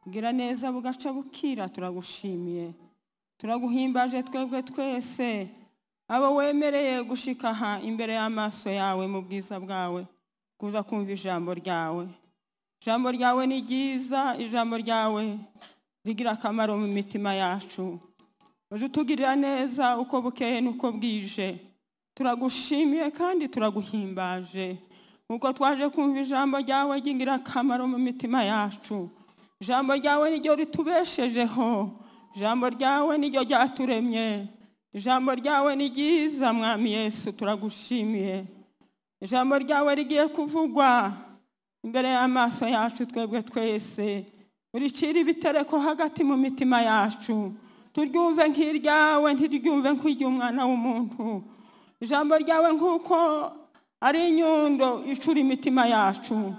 gira neza bugaca bukira. Turagushimiye turaguhimbaje twebwe twese abo wemereye gushika aha imbere y'amaso yawe mu bwiza bwawe kuza kumva ijambo ryawe. Ijambo ryawe ni ryiza, ijambo ryawe rigira akamaro mu mitima yacu. Uje utugirira neza uko bukeye nuko bwije. Turagushimiye kandi turaguhimbaje uko twaje kumva ijambo ryawe rigira akamaro mu mitima yacu. Ijambo ryawe niryo ritubeshejeho, ijambo ryawe niryo ryaturemye, ijambo ryawe ni ryiza mwami Yesu. Turagushimiye ijambo ryawe rigiye kuvugwa imbere y'amaso yacu twebwe twese. Uricira ibitereko hagati mu mitima yacu, turyumve nk'iryawe ntiryumve nk'iry'umwana w'umuntu. Ijambo ryawe nk'uko ari inyundo icura imitima yacu,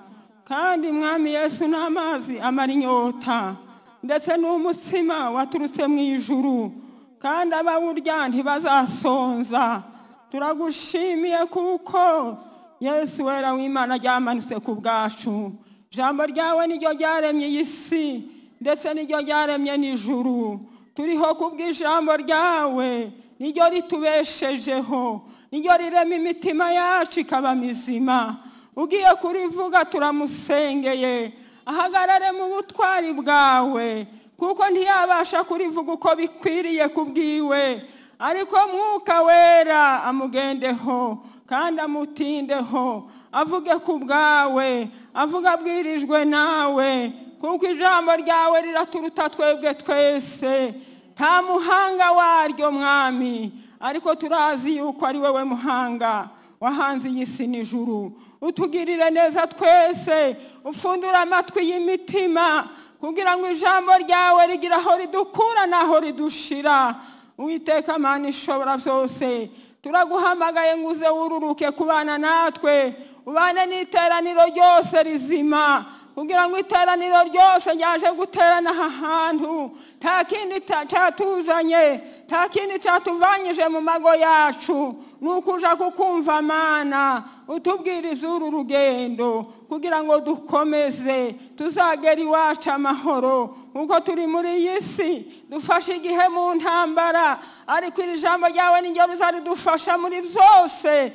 kandi mwami Yesu n'amazi amara inyota, ndetse n'umutsima waturutse mu ijuru, kandi abawurya ntibazasonza. Turagushimiye kuko Yesu wera w'Imana ryamanutse ku bwacu. Ijambo ryawe niryo ryaremye iyi si, ndetse niryo ryaremye n'ijuru. Turiho kubw'ijambo ryawe, niryo ritubeshejeho, niryo rirema imitima yacu ikaba mizima. Ugiye kurivuga turamusengeye ahagarare mu butwari bwawe, kuko ntiyabasha kurivuga uko bikwiriye kubwiwe, ariko Mwuka wera amugendeho kandi amutindeho, avuge ku bwawe, avuga abwirijwe nawe, kuko ijambo ryawe riraturuta twebwe twese. Nta muhanga waryo mwami, ariko turazi yuko ari wowe muhanga wahanze iyi si n'ijuru. Utugirire neza twese, ufundura amatwi y'imitima kugira ngo ijambo ryawe rigire aho ridukura n'aho ridushira. Uwiteka Mana ishobora byose, turaguhamagaye ngo uze wururuke kubana natwe, ubane n'iteraniro ryose rizima, kugira ngo iteraniro ryose ryaje guterana aha hantu nta kindi cyatuzanye, nta kindi cyatuvanyije mu mago yacu, nukuja kukumva Mana. Utubwirize uru rugendo kugira ngo dukomeze tuzagera iwacu amahoro, kuko turi muri iyi si dufashe igihe mu ntambara, ariko iri jambo ryawe niryo rizaridufasha muri byose.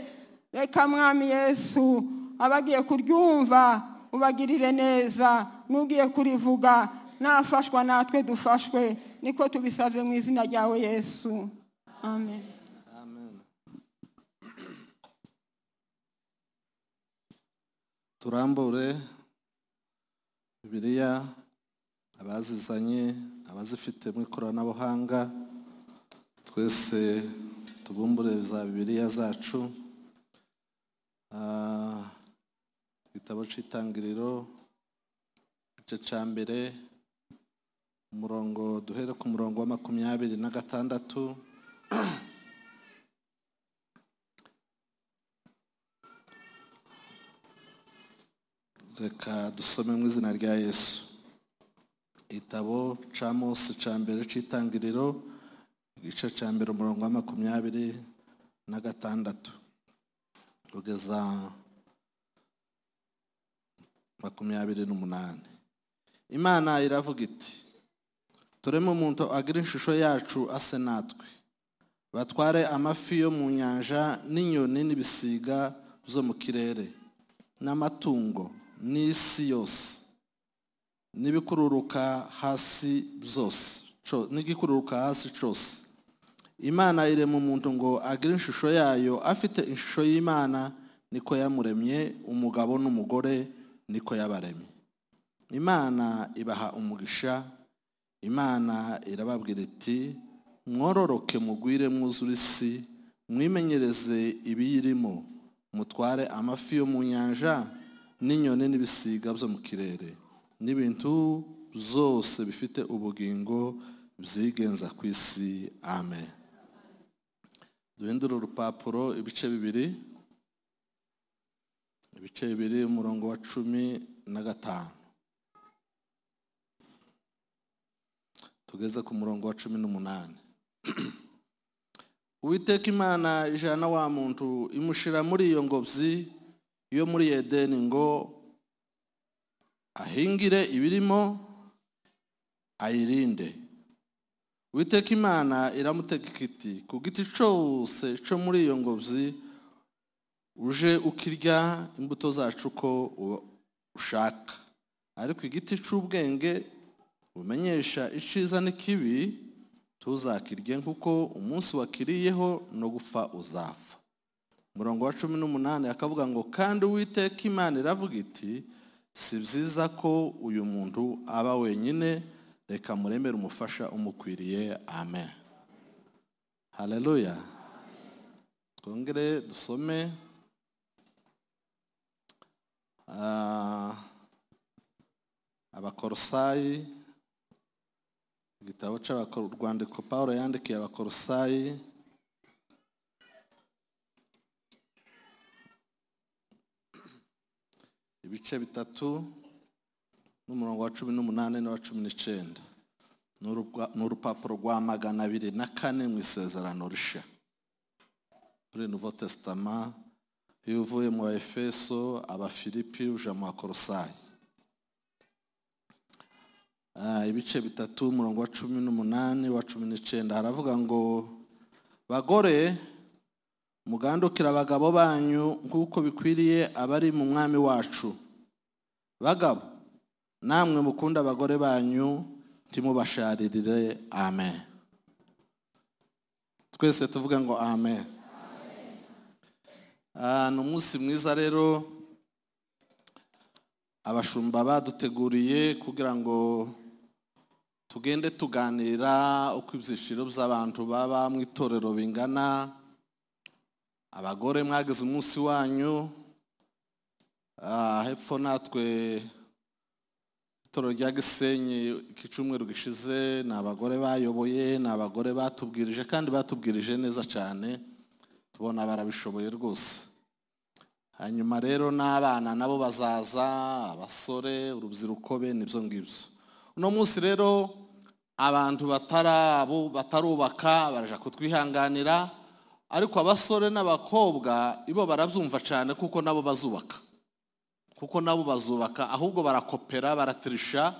Reka mwami Yesu abagiye kuryumva ubagirire neza, nugiye kurivuga nafashwa natwe dufashwe, niko tubisabye mu izina ryawe Yesu, amen. Turambure Bibiliya, abazizanye abazifite mu ikoranabuhanga, twese tubumbure za Bibiliya zacu. Igitabo cy'Itangiriro igice cya mbere, duhere ku murongo wa 26. Reka dusome mu izina rya Yesu. Igitabo cya Mose cya mbere cy'Itangiriro igice cya mbere umurongo wa 26 kugeza 28. Imana iravuga iti, tureme umuntu agira ishusho yacu ase natwe, batware amafi yo mu nyanja n'inyoni n'ibisiga zo mu kirere n'amatungo n'isi yose n'ibikururuka hasi byose, n'igikururuka hasi cyose. Imana irema umuntu ngo agire ishusho yayo, afite ishusho y'Imana niko yamuremye, umugabo n'umugore niko yabaremye. Imana ibaha umugisha. Imana irababwira iti, mwororoke mugwire mwuzure isi, mwimenyereze ibiyirimo, mutware amafi yo mu nyanja n'inyoni n'ibisiga byo mu kirere n'ibintu zose bifite ubugingo byigenza ku isi. Amen. Duhindura urupapuro ibice bibiri umurongo wa 15 tugeze ku murongo wa 18. Uwiteka Imana ijana wa muntu imushira muri iyo ngobyi yo muri Edeni ngo ahingire ibirimo ayirinde. Uwiteka Imana iramutegeka iti, ku giti cyose cyo muri iyo ngobyi uje ukirya imbuto zacu ko ushaka, ariko igiti cy'ubwenge bumenyesha iciza n'ikibi tuzakirye, kuko umunsi wakiriyeho no gupfa uzapfa. Umurongo wa 18 akavuga ngo, kandi Uwiteka Imana iravuga iti, si byiza ko uyu muntu aba wenyine, reka muremere umufasha umukwiriye. Amen. Haleluya. Twongere dusome Abakolosayi, igitabo cy'Urwandiko Pawulo yandikiye Abakolosayi, ibice 3 n'umurongo wa 18 n'uwa 19. Ni urupapuro rwa 204 mu isezerano rishya muri Nouveau Testament. Iyo uvuye mu Efeso, Abafilipi, uje mu Bakolosayi. Ibice 3 umurongo wa 18 wa 19 haravuga ngo, bagore mugandukira abagabo banyu nk'uko bikwiriye abari mu mwami wacu. Bagabo namwe mukunda abagore banyu, ntimubasharirire. Amen. Twese tuvuga ngo amen. Ni umunsi mwiza rero abashumba baduteguriye kugira ngo tugende tuganira uko ibyiciro by'abantu baba mu itorero bingana. Abagore mwagize umunsi wanyu. Hepfo natwe itorero rya Gisenyi ikicumweru gishize ni abagore bayoboye, ni abagore batubwirije, kandi batubwirije neza cyane, tubona barabishoboye rwose. Hanyuma rero n'abana nabo bazaza, abasore, urubyiruko be nibyo ngibyo. Uno munsi rero abantu batarubaka baraje kutwihanganira, ariko abasore n'abakobwa ibo barabyumva cyane, kuko nabo bazubaka, ahubwo barakopera, baratirisha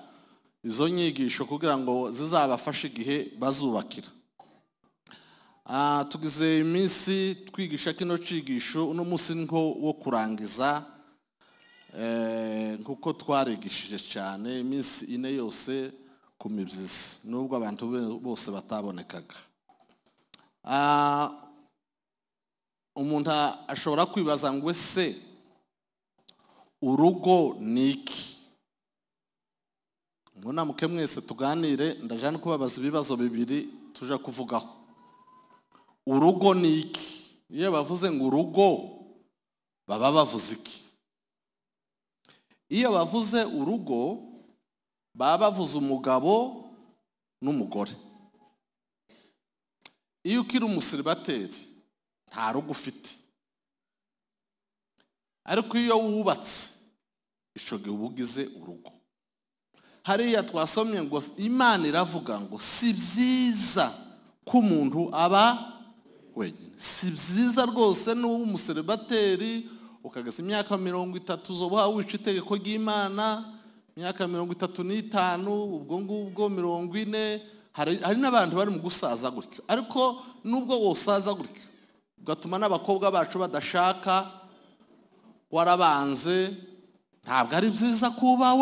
izo nyigisho kugira ngo zizabafashe igihe bazubakira. Tugize iminsi twigisha kino cigisho. Uno munsi nko wo kurangiza, kuko twarigishije cyane iminsi 4 yose ku mibyizi, nubwo abantu bose batabonekaga. Umuntu ashobora kwibaza ngo ese urugo ni iki? Mbona muke mwese tuganire, ndajana kubabaza ibibazo bibiri tuja kuvugaho. Urugo ni iki? Iyo bavuze ngo urugo baba bavuze iki? Iyo bavuze urugo baba bavuze umugabo n'umugore. Iyo ukiri umusiribateri nta rugo ufite, ariko iyo wubatse ico gihe ubugize urugo. Hariya twasomye ngo Imana iravuga ngo, si byiza ko umuntu aba wenyine. Si byiza rwose n'ubu umusiribateri ukageza imyaka 30 uzoba wica itegeko ry'Imana, imyaka 35, ubwo ngubwo 40. Hari n'abantu bari mu gusaza gutyo, ariko nubwo wosaza gutyo ugatuma n'abakobwa bacu badashaka, warabanze, ntabwo ari byiza kuba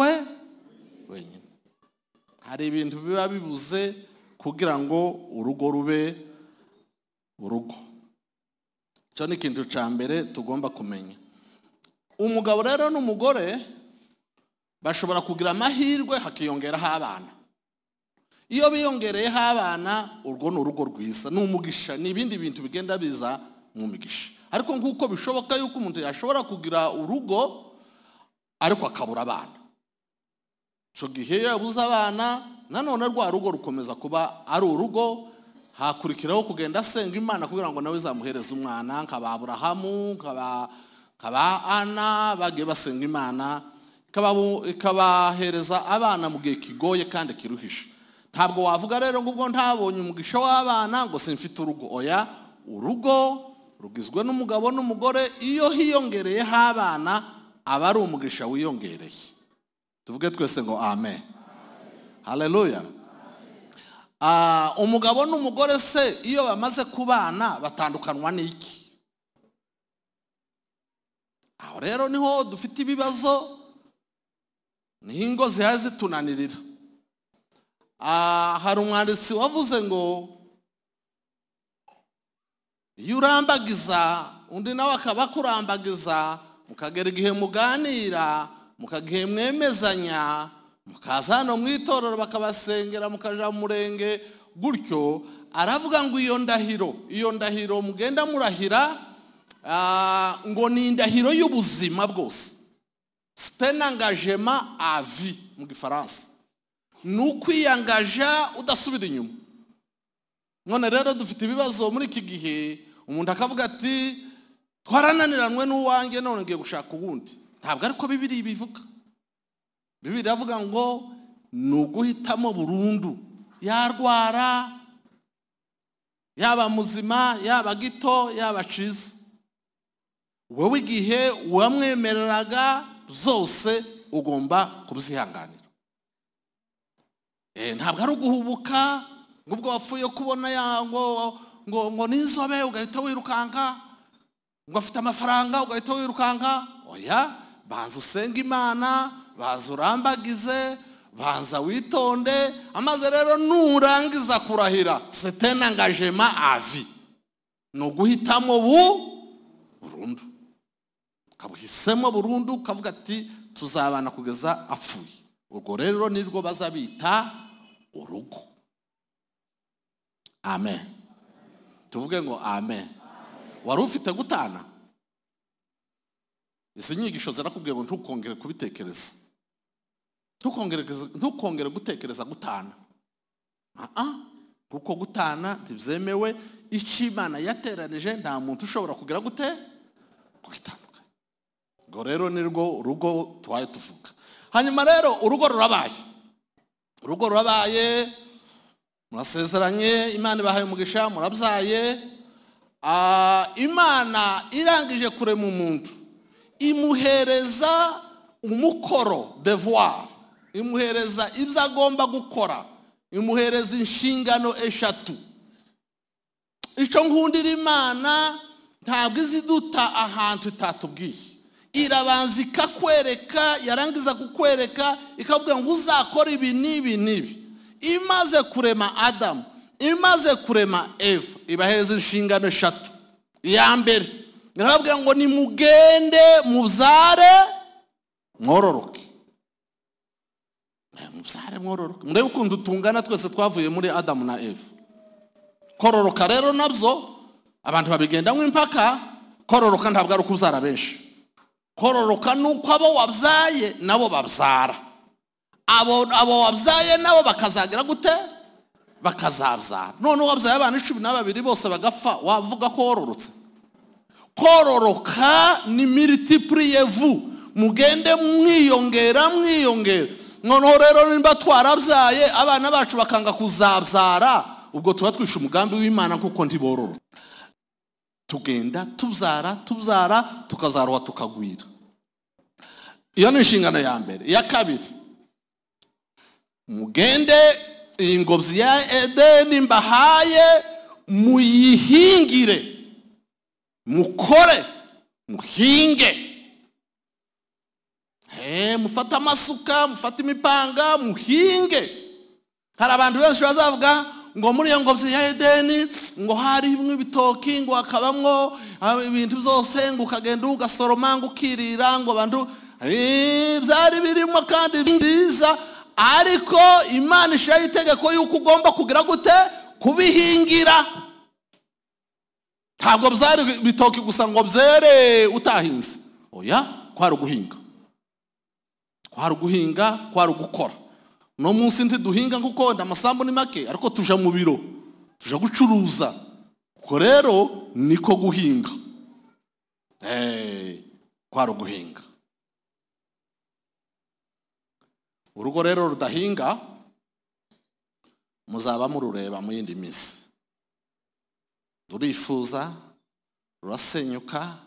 wenyine. Hari ibintu biba bibuze kugira ngo urugo rube urugo. Cyo ni ikintu cya mbere tugomba kumenya. Umugabo rero n'umugore bashobora kugira amahirwe hakiyongeraho abana. Iyo biyongereyeho abana, urwo ni urugo rwiza, ni umugisha, ni ibindi bintu bigenda biza mu migisha. Ariko nk'uko bishoboka yuko umuntu yashobora kugira urugo ariko akabura abana, icyo gihe yabuze abana, nanone rwa rugo rukomeza kuba ari urugo. Hakurikiraho kugenda asenga Imana kugira ngo nawe izamuhereze umwana, nk'aba Aburahamu, nk'aba Ana, bagiye basenga Imana ikabahereza abana mu gihe kigoye kandi kiruhishe. Ntabwo wavuga rero ngo ubwo ntabonye umugisha w'abana ngo simfite urugo. Oya, urugo rugizwe n'umugabo n'umugore. Iyo hiyongereyeho abana aba ari umugisha wiyongereye. Tuvuge twese ngo amen. Haleluya. umugabo n'umugore se iyo bamaze kubana batandukanwa n'iki? Aho rero niho dufite ibibazo, niho ingo zihaye zitunanirira. Hari umwanditsi wavuze ngo iyo urambagiza undi nawe akaba akurambagiza, mukagera igihe muganira, mukagihe mwemezanya, mukaza hano mu itorero bakabasengera, mukaja mu murenge gutyo, aravuga ngo iyo ndahiro mugenda murahira, ngo ni indahiro y'ubuzima bwose. C'est un engagement à vie mu Gifaransa. Ni ukwiyangaja udasubira inyuma. None rero dufite ibibazo muri iki gihe, umuntu akavuga ati twarananiranwe n'uwanjye none ngiye gushaka ubundi. Ntabwo ariko Bibiliya bivuga. Bibiliya iravuga ngo ni uguhitamo burundu, yarwara yaba muzima yaba gito yaba ciza. Wowe igihe wamwemereraga zose ugomba kuzihanganira. Ntabwo ari uguhubuka ngubwo wapfuye kubona ngo n'inzobe ugahita wirukanka, ngo afite amafaranga ugahita wirukanka. Oya, banza usenga Imana, banza urambagize, banza witonde, amaze rero nurangiza kurahira, c'est un engagement à vie. Ni uguhitamo burundu. Kabuhisemo burundu, kavuga ati tuzabana kugeza apfuye. Ubwo rero nirwo bazabita urugo. Amen. Tuvuge ngo amen. Wari ufite gutana? Izi nyigisho zirakubwiye ngo ntukongere kubitekereza. Ntukongere gutekereza gutana. Kuko gutana ntibyemewe. Icyo Imana yateranije nta muntu ushobora kugira gute guhitandukanya. Ubwo rero nirwo urugo twaye tuvuga. Hanyuma rero urugo rurabaye, murasezeranye, Imana ibahaye umugisha, murabyaye. Imana irangije kurema umuntu, imuhereza umukoro, devoir, imuhereza ibyo agomba gukora, imuhereza inshingano eshatu. Icyo nkundira Imana, ntabwo iziduta ahantu itatubwiye. Irabanza ikakwereka, yarangiza kukwereka ikavuga ngo uzakora ibi n'ibi n'ibi. Imaze kurema Adamu, imaze kurema Eva, ibahereza inshingano eshatu. Iya mbere iravuga ngo nimugende mubyare mwororoke. Mubyare mwororoke. Murebe ukuntu tungana twese twavuye muri Adamu na Eva. Kororoka rero nabyo abantu babigendamo impaka. Kororoka ntabwo ari ukubyara benshi. Kororoka nuko abo wabyaye nabo babyara. Abo wabyaye nabo bakazagira gute? Bakazabyara. None wabyaye abana 12 bose bagapfa, wavuga ko wororotse? Kororoka ni multipliez-vous, mugende mwiyongera. Noneho rero nimba twarabyaye abana bacu bakanga kuzabyara, ubwo tuba twishe umugambi w'Imana kuko ntibororotse. Tugenda tubyara tukazaroha tukagwira. Iyo ni inshingano ya mbere. Iya kabiri, mugende ingobyi ya Edeni mbahaye muyihingire, mukore, muhinge. Mufate amasuka, mufate imipanga, muhinge. Hari abantu benshi bazavuga ngo muri iyo ngobyi ya Edeni ngo harimo ibitoki, ngo hakabamwo ibintu byose, ngo ukagenda ugasoroma, ngo ukirira, ngo abantu byari birimo kandi byiza, ariko Imana ishiraho itegeko yuko ugomba kugira gute? Kubihingira. Ntabwo byari bitoki gusa ngo byere utahinze. Oya, kwari uguhinga. Kwari ugukora. No munsi ntiduhinga kuko ndamasambu ni make, ariko tuja mu biro, tuja gucuruza. Uko rero niko guhinga. Kwari uguhinga. Urugo rero rudahinga muzaba murureba mu yindi minsi. Rurifuza, rurasenyuka,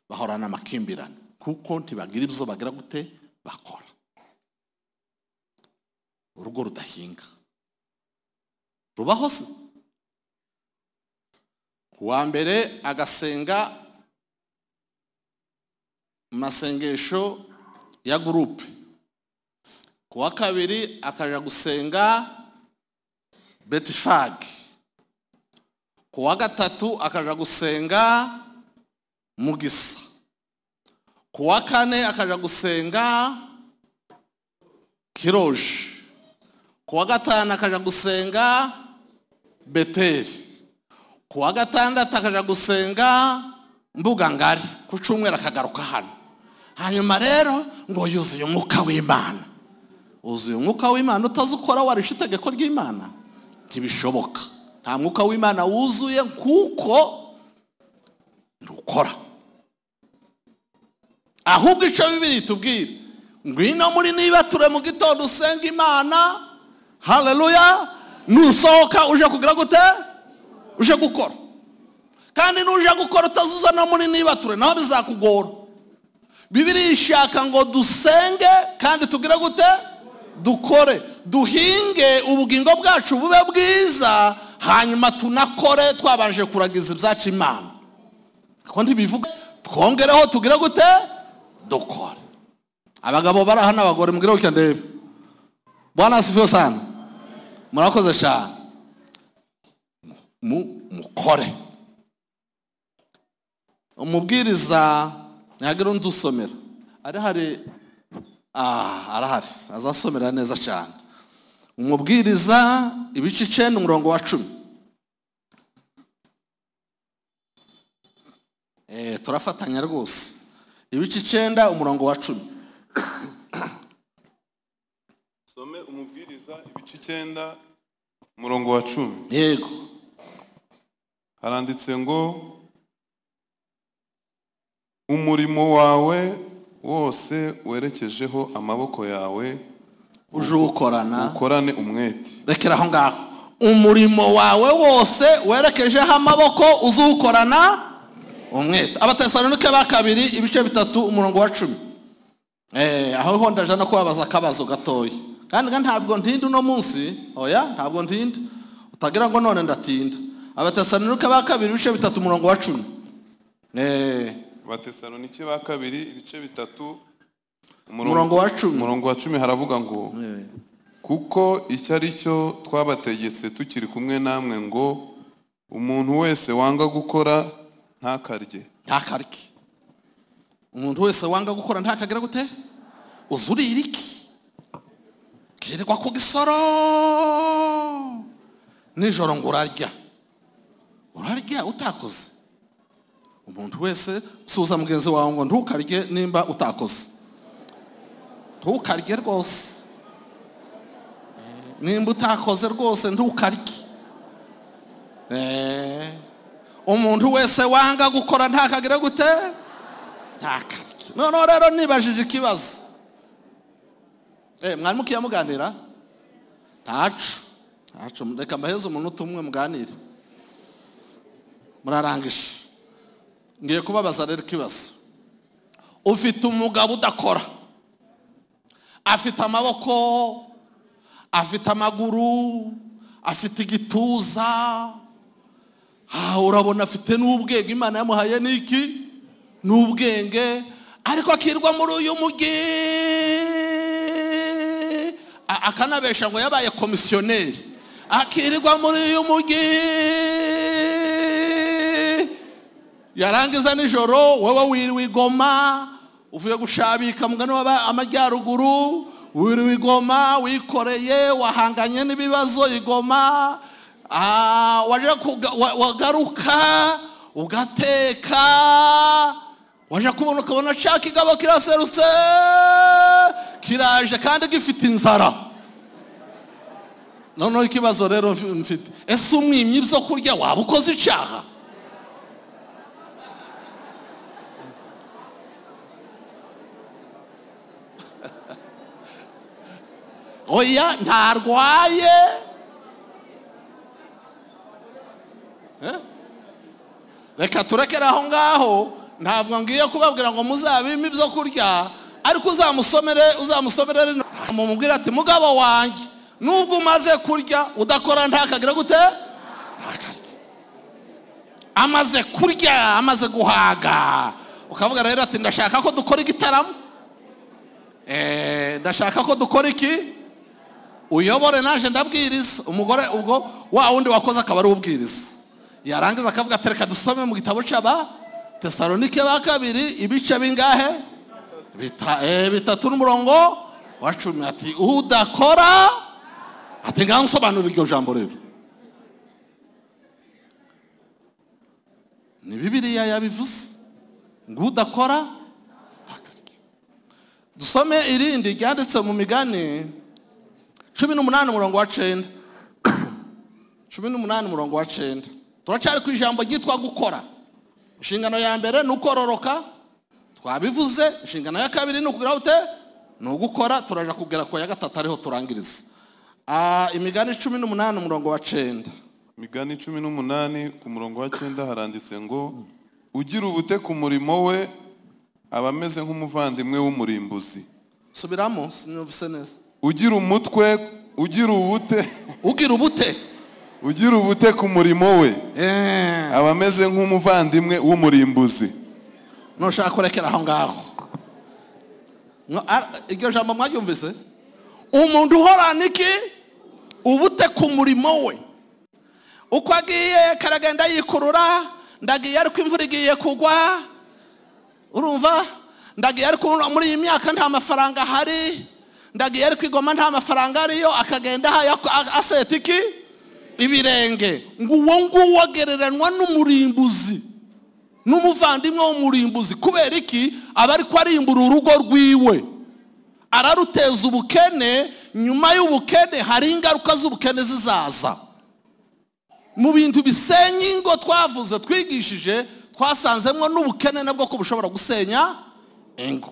bahorana amakimbirane kuko ntibagira ibyo bagira gute bakora. Urugo rudahinga. rubaho se. Kuwa mbere agasenga masengesho ya groupe, kuwa kabiri akaja gusenga betifag, kuwa gatatu akaja gusenga mugisa, kuwa kane akaja gusenga kiroje, kuwa gatanu akaja gusenga beteri, kuwa gatandatu akaja gusenga mbuga ngari, ku cyumweru akagaruka hano. Hanyuma rero ngo yuzuye umwuka w'Imana. Uzuye umwuka w'Imana utazukora warisha itegeko ry'Imana? Ntibishoboka. Nta mwuka w'Imana wuzuye kuko ntukora. Ahubwo icyo Bibiliya itubwira, ngwino muri niba ture mu gitondo usenga Imana, haleluya, nusohoka uje kugira gute? Uje gukora. Kandi nuje gukora utazuza no muri niba ture naho bizakugora. Bibiliya ishaka ngo dusenge kandi tugira gute? Dukore, duhinge ubugingo bwacu bube bwiza, hanyuma tunakore twabanje kuragiza ibyacu Imana. Ko ntibivuga twongereho tugira gute? Dukore. Abagabo baraha n'abagore mugire uko ndebe. Bwana asifiwe sana. Murakoze cyane. Mukore. Umubwiriza nyagira ndusomera. Arahari azasomera neza cyane. Umubwiriza ibice 9 umurongo wa 10. Turafatanya rwose. Ibice 9 umurongo wa 10. Some umubwiriza ibice 9 umurongo wa 10. Yego. Haranditse ngo umurimo wawe wose werekejeho amaboko yawe uje ukorana ukorane umwete. Rekera aho ngaho. Umurimo wawe wose werekejeho amaboko uzukorana umwete. Abatesalonike ba kabiri ibice 3 umurongo wa 10. Aho ho ndaje no kubabaza akabazo gatoyi. Kandi ntabwo ntinda uno munsi, oya ntabwo ntinda. Utagira ngo none ndatinda. Abatesalonike ba kabiri ibice 3 umurongo wa 10. Abatesalonike ba kabiri ibice 3 umurongo wa 10. Umurongo wa 10 haravuga ngo kuko icyo ari cyo twabategetse tukiri kumwe namwe ngo umuntu wese wanga gukora ntakarye. Umuntu wese wanga gukora ntakagira gute? Uzurira iki? Kirirwa ku gisoro nijoro ngo urarya utakoze. Umuntu wese suza mugenzi wawe ngo ntukarye nimba utakoze. Ntukarye rwose. Nimba utakoze rwose ntukarye. Umuntu wese wanga gukora ntakagira gute? Ntakarye. None rero nibajije ikibazo. Mwari mukiyamuganira? Ntacu. Reka mbaheze umuntu umwe muganire. Murarangisha. Ngiye kubabaza rero ikibazo. Ufite umugabo udakora. Afite amaboko, afite amaguru, afite igituza. Urabona afite n'ubwenge Imana yamuhaye niki? N'ubwenge, ariko akirwa muri uyu mugi. Akanabesha ngo yabaye komisioneri. Akirirwa muri uyu mugi. Yarangiza nijoro wowe wiriwe Goma, uvuye gushabika mugano waba amajyaruguru, wiriwe Goma wikoreye wahanganye n'ibibazo Igoma, wagaruka ugateka, waje kubona ukabona caka igabo kiraserutse kiraje kandi gifite inzara. Noneho ikibazo rero mfite, ese umwimye ibyo kurya waba ukoze icyaha? Oya ntarwaye. Reka turekera aho ngaho, ntabwo ngiye kubabwira ngo muzabime ibyo kurya, ariko uzamusomere mumubwira ati mugabo wanjye nubwo umaze kurya udakora ntakagira gute ntakarya. Amaze kurya, amaze guhaga, ukavuga rero ati ndashaka ko dukora igitaramo, ndashaka ko dukora iki, uyobore naje ndabwiriza. Umugore ubwo wa wundi wakoze akaba ari ubwiriza, yarangiza akavuga ati reka dusome mu gitabo cy'aba Tesalonike ba kabiri ibice bingahe, 3 n'umurongo wa 10. Ati udakora, ati ngaho nsobanura iryo jambo rero. Ni Bibiliya yabivuze ngo udakora ntakarya. Dusome irindi ryanditse mu Migani 18 umurongo wa 9. 18 umurongo wa 9. Turacari ku ijambo ryitwa gukora. Inshingano ya mbere ni ukororoka, twabivuze. Inshingano ya kabiri ni ukugira ute, ni ugukora. Turaja kugera ku ya gatatu ariho turangiriza. Imigani 18 umurongo wa 9. Imigani 18 ku murongo wa 9 haranditse ngo ugira ubute ku murimo we aba ameze nk'umuvandimwe w'umurimbuzi. Subiramo sinumvise neza. Ugira umutwe, ugira ubute ugira ubute ku murimo we aba ameze nk'umuvandimwe w'umurimbuzi. Nushaka kurekera aho ngaho. Iryo jambo mwaryumvise? Umuntu uhorana iki? Ubute ku murimo we. Uko agiye karagenda yikurura, ndagiye ariko imvura igiye kugwa, urumva, ndagiye ariko muri iyi myaka nta mafaranga hari, ndagiye ariko igoma nta mafaranga ariyo, akagenda aseta iki ibirenge. Ngo uwo nguwo agereranwa n'umurimbuzi, n'umuvandimwe w'umurimbuzi. Kubera iki? aba ariko arimbura urugo rwiwe, araruteza ubukene. Nyuma y'ubukene hari ingaruka z'ubukene zizaza. Mu bintu bisenya ingo twavuze twigishije, twasanzemwo n'ubukene nabwo ko bushobora gusenya ingo.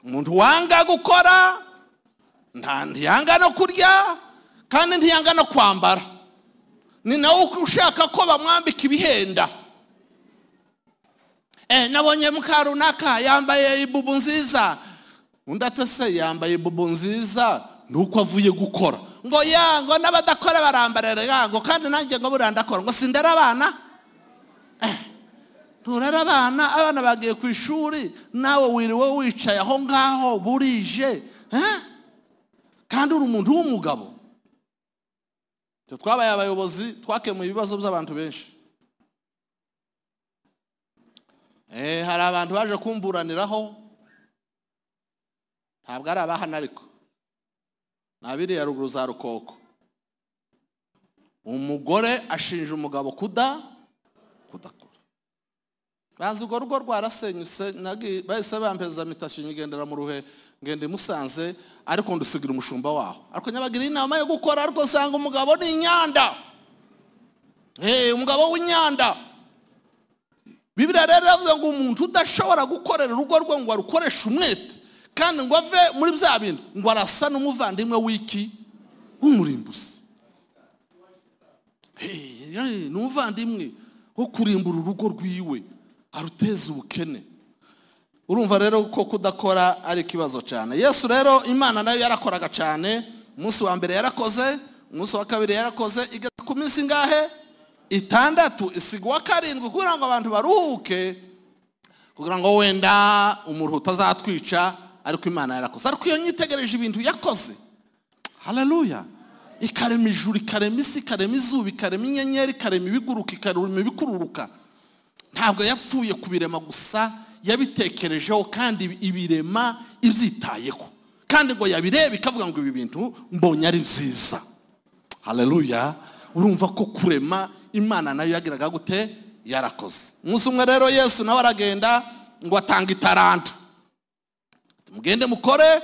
Umuntu wanga gukora ntiyanga no kurya kandi ntiyanga no kwambara, ni nawe ushaka ko bamwambika ibihenda. Nabonye mukarunaka yambaye ibubu nziza, undi atese yambaye ibubu nziza nuko avuye gukora. Ngo yango n'abadakora barambarere yango kandi nanjye ngo burandakora. Ngo sindera abana, turera abana bagiye ku ishuri, nawe wiriwe wicaye aho ngaho burije, kandi uri umuntu w'umugabo. Twabaye abayobozi, twakemuye ibibazo by'abantu benshi. Hari abantu baje kumburaniraho, ntabwo ari abahana ariko nabiriya ruguru za Rukoko. Umugore ashinja umugabo kudakora. Banze urwo rugo rwarasenyutse, bahise bampeza mitasyo nyigendera mu Ruhe, ngende Musanze, ariko ndusigira umushumba waho. Ariko nyabagira inama yo gukora, ariko sanga umugabo ni inyanda. Umugabo w'inyanda. Bibiliya rero yavuze ngo umuntu udashobora gukorera urugo rwe ngo arukoreshe umwete kandi ngo ave muri bya bintu, ngo arasa n'umuvandimwe w'iki w'umurimbuzi. Ni umuvandimwe wo kurimbura urugo rwiwe, aruteza ubukene. Urumva rero ko kudakora ari ikibazo cyane. Yesu rero Imana nayo yarakoraga cyane. Umunsi wa mbere yarakoze, umunsi wa kabiri yarakoze, igeze ku minsi ngahe 6, isigwa 7 kugira ngo abantu baruhuke, kugira ngo wenda umuntu utazatwica. Ariko Imana yarakoze. Ariko iyo nyitegereje ibintu yakoze, haleluya, ikarema ijuru, ikarema isi, ikarema izuba, ikarema inyenyeri, ikarema ibiguruka, ikarema ibikururuka. Ntabwo yapfuye kubirema gusa, yabitekerejeho kandi ibirema ibyitayeho, kandi ngo yabireba ikavuga ngo ibi bintu mbonye ari byiza. Haleluya. Urumva ko kurema Imana nayo yagiraga gute? Yarakoze. Umunsi umwe rero Yesu nawe aragenda ngo atanga itaranto. Mugende mukore,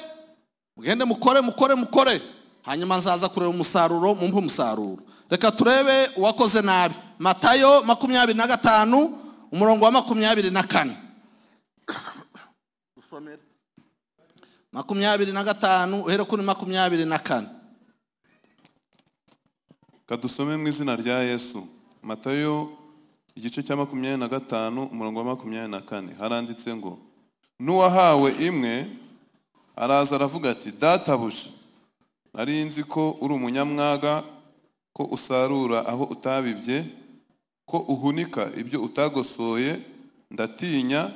hanyuma nzaza kureba umusaruro, mumpe umusaruro. Reka turebe uwakoze nabi. Matayo 25 umurongo wa 24. Usomere 25 uhere kuri 24. Kadusome mu izina rya Yesu. Matayo igice cya 25 umurongo wa 24 haranditse ngo n'uwahawe imwe araza aravuga ati databuja nari nzi ko uri umunyamwaga, ko usarura aho utabibye, ko uhunika ibyo utagosoye. Ndatinya,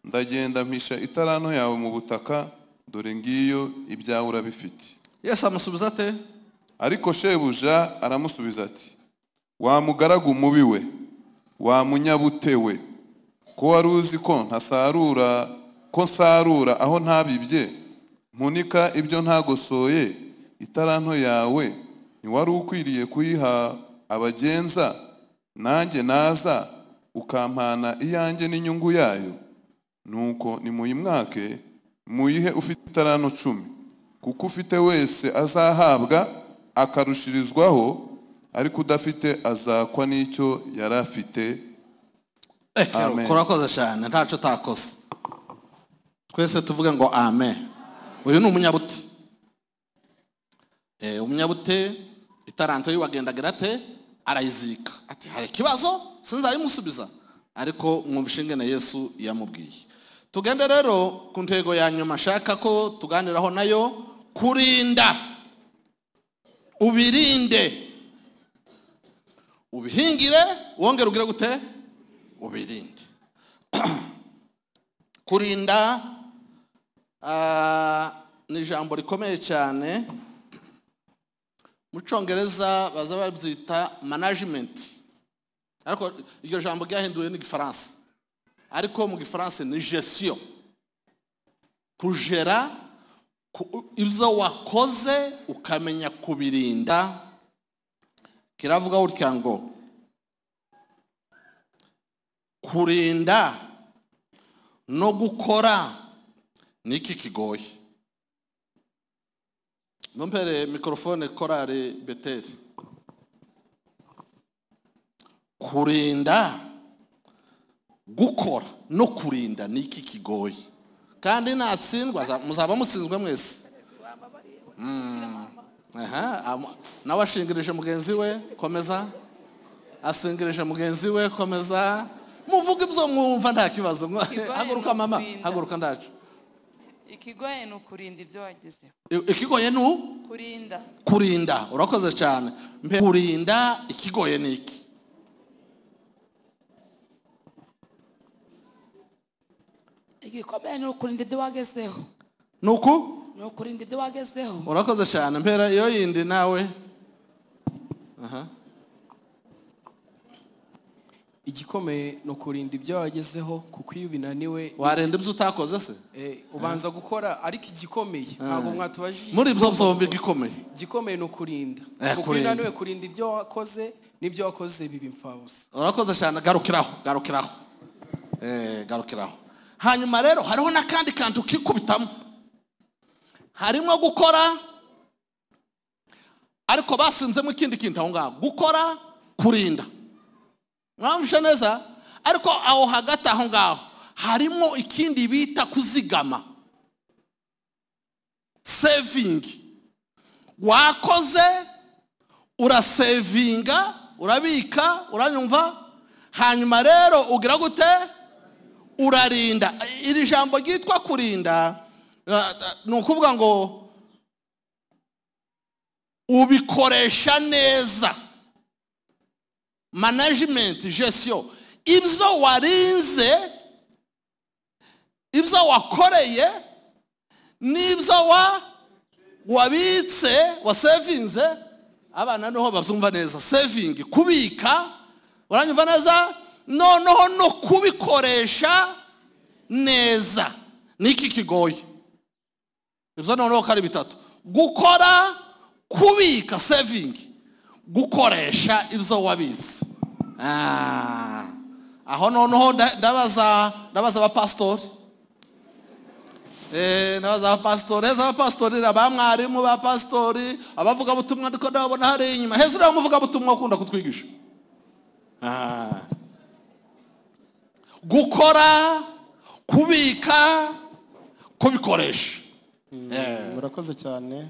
ndagenda mpisha italanto yawe mu butaka, dore ngiyo ibyawe urabifite. Yesu amusubiza ate? Ariko shebuja aramusubiza ati, wa mugaragu mubi we, wa munyabute we, ko wari uzi ko nsarura aho ntabibye, mpunika ibyo ntagosoye, italanto yawe ntiwari ukwiriye kuyiha abagenza, nanjye naza ukampana iyanjye n'inyungu yayo? Nuko nimuyimwake, muyihe ufite italanto 10, kuko ufite wese azahabwa akarushirizwaho, ariko udafite azakwa n'icyo yari afite. Amen. Kurakoze cyane, ntaco takoze. Twese tuvuge ngo amen. Uyu ni umunyabute. Umunyabute italanto yiwagendagira ate? Arayizika. Ati hari kibazo sinzayimusubiza, ariko mwumvishe ingene Yesu yamubwiye. Tugende rero ku ntego ya nyuma shaka ko tuganiraho nayo, kurinda. Ubirinde, ubihingire, wongere ugire gute? Ubirinde. Kurinda ni ijambo rikomeye cyane. Mu Cyongereza baza babyita management, ariko iryo jambo ryahinduwe n'Igifaransa, ariko mu Gifaransa ni gestion. Kugera ibyo wakoze ukamenya kubirinda. Kiravuga utya ngo kurinda no gukora niki kigoye. Mumpere mikrofone korari Beteli. Kurinda, gukora no kurinda niki kigoye, kandi nasindwa muzaba musinzwe mwese. Nawe ashingirije mugenzi we, komeza. Asingirije mugenzi we, komeza. Muvuga ibyo mwumva nta kibazo. Haguruka mama, haguruka ndaje. Ikigoye no kurinda ibyo wagezeho. Ikigoye no kurinda. Kurinda, urakoze cyane. Kurinda ikigoye niki? Igikomeye no kurinda ibyo wagezeho. Nuko? No kurinda ibyo wagezeho. Urakoze cyane. Mpera iyo yindi nawe. Igikomeye no kurinda ibyo wagezeho, kuko iyo binaniwe warenda ibyo utakoze se? Ubanza gukora, ariko igikomeye ntabwo mwatubajije. Muri ibyo byombi igikomeye. Igikomeye no kurinda. Kuko binaniwe kurinda ibyo wakoze, n'ibyo wakoze bibi impfabusa. Urakoze cyane, garukiraho. Garukiraho. Hanyuma rero hariho nakandi kantu kikubitamo. Harimo gukora, ariko basinzemo ikindi kintu aho ngaho. Gukora, kurinda. Mwamvishe neza? Ariko aho hagati aho ngaho harimo ikindi bita kuzigama. Saving. Wakoze, urasavinga, urabika, uranyumva? Hanyuma rero ugira gute? Urarinda. Iri jambo ryitwa kurinda ni ukuvuga ngo ubikoresha neza. Management, gestion. Ibyo warinze, ibyo wakoreye, n'ibyo wabitse, wasavinze, abana niho babyumva neza. Saving, kubika, uranyumva neza? Noneho no kubikoresha neza. Niki kigoye? Ibyo noneho kari bitatu. Gukora, kubika, saving, gukoresha ibyo wabitse. Aho noneho ndabaza abapastori. Ndabaza abapastori, abamwarimu ba pastori, abavuga butumwa ndiko ndabona hari inyuma. Hezura umuvuga butumwa ukunda kutwigisha. Gukora, kubika, kubikoresha. Murakoze cyane.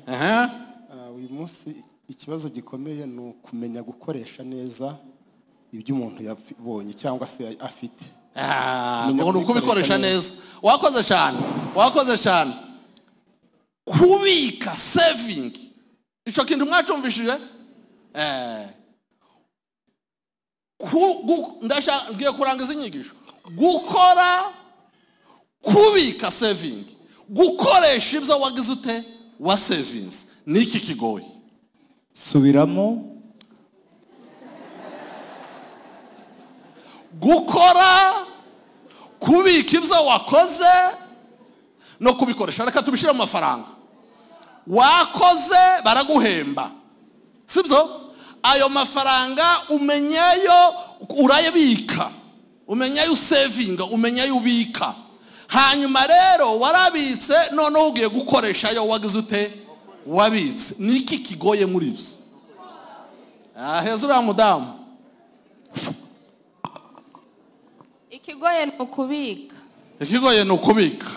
Uyu munsi ikibazo gikomeye ni ukumenya gukoresha neza ibyo umuntu yabonye cyangwa se afite. Ngo kubikoresha neza. Wakoze cyane. Kubika, saving, ico kintu mwacumvishije ngiye kurangiza inyigisho. Gukora, kubika saving, gukoresha ibyo wagize ute wa savings, niki kigoye? Subiramo. Gukora, kubika ibyo wakoze no kubikoresha. Reka tubishire mu mafaranga. Wakoze baraguhemba, sibyo? Ayo mafaranga umenyayo urayabika, umenyayo usavinga, umenyayo ubika. Hanyuma rero warabitse, none ugiye gukoresha ayo wagize ute wabitse. Niki kigoye muri byo? Heza uriya mudamu. Ikigoye ni ukubika. Ikigoye ni ukubika.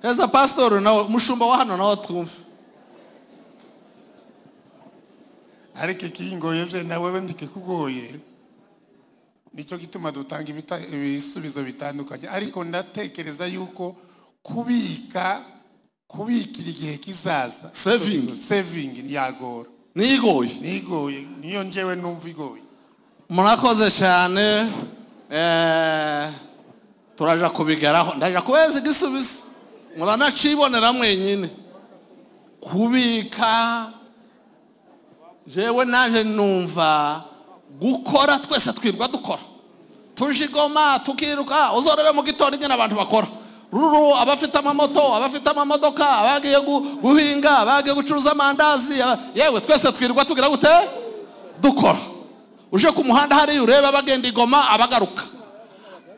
Heza pastor nawe mushumba wa hano nawe twumve. Ariko ikingoye bye nawe ndikikugoye. Nicyo gituma dutanga ibisubizo bitandukanye. Ariko ndatekereza yuko kubikira igihe kizaza, saving yagora. Nigoye niyo njewe numva igoye. Murakoze cyane. Turaja kubigeraho, ndaja kubeza igisubizo muranacibonera mwenyine. Kubika, jewe naje numva gukora, twese twirwa dukora, tujigoma tukiruka. Uzorebe mu gitondo nyine abantu bakora ruru, abafite amamoto, abafite amamodoka, abagiye guhinga, abagiye gucuruza amandazi, yewe twese twirwa tugira gute dukora. Uje ku muhanda hari ureba bagenda igoma abagaruka.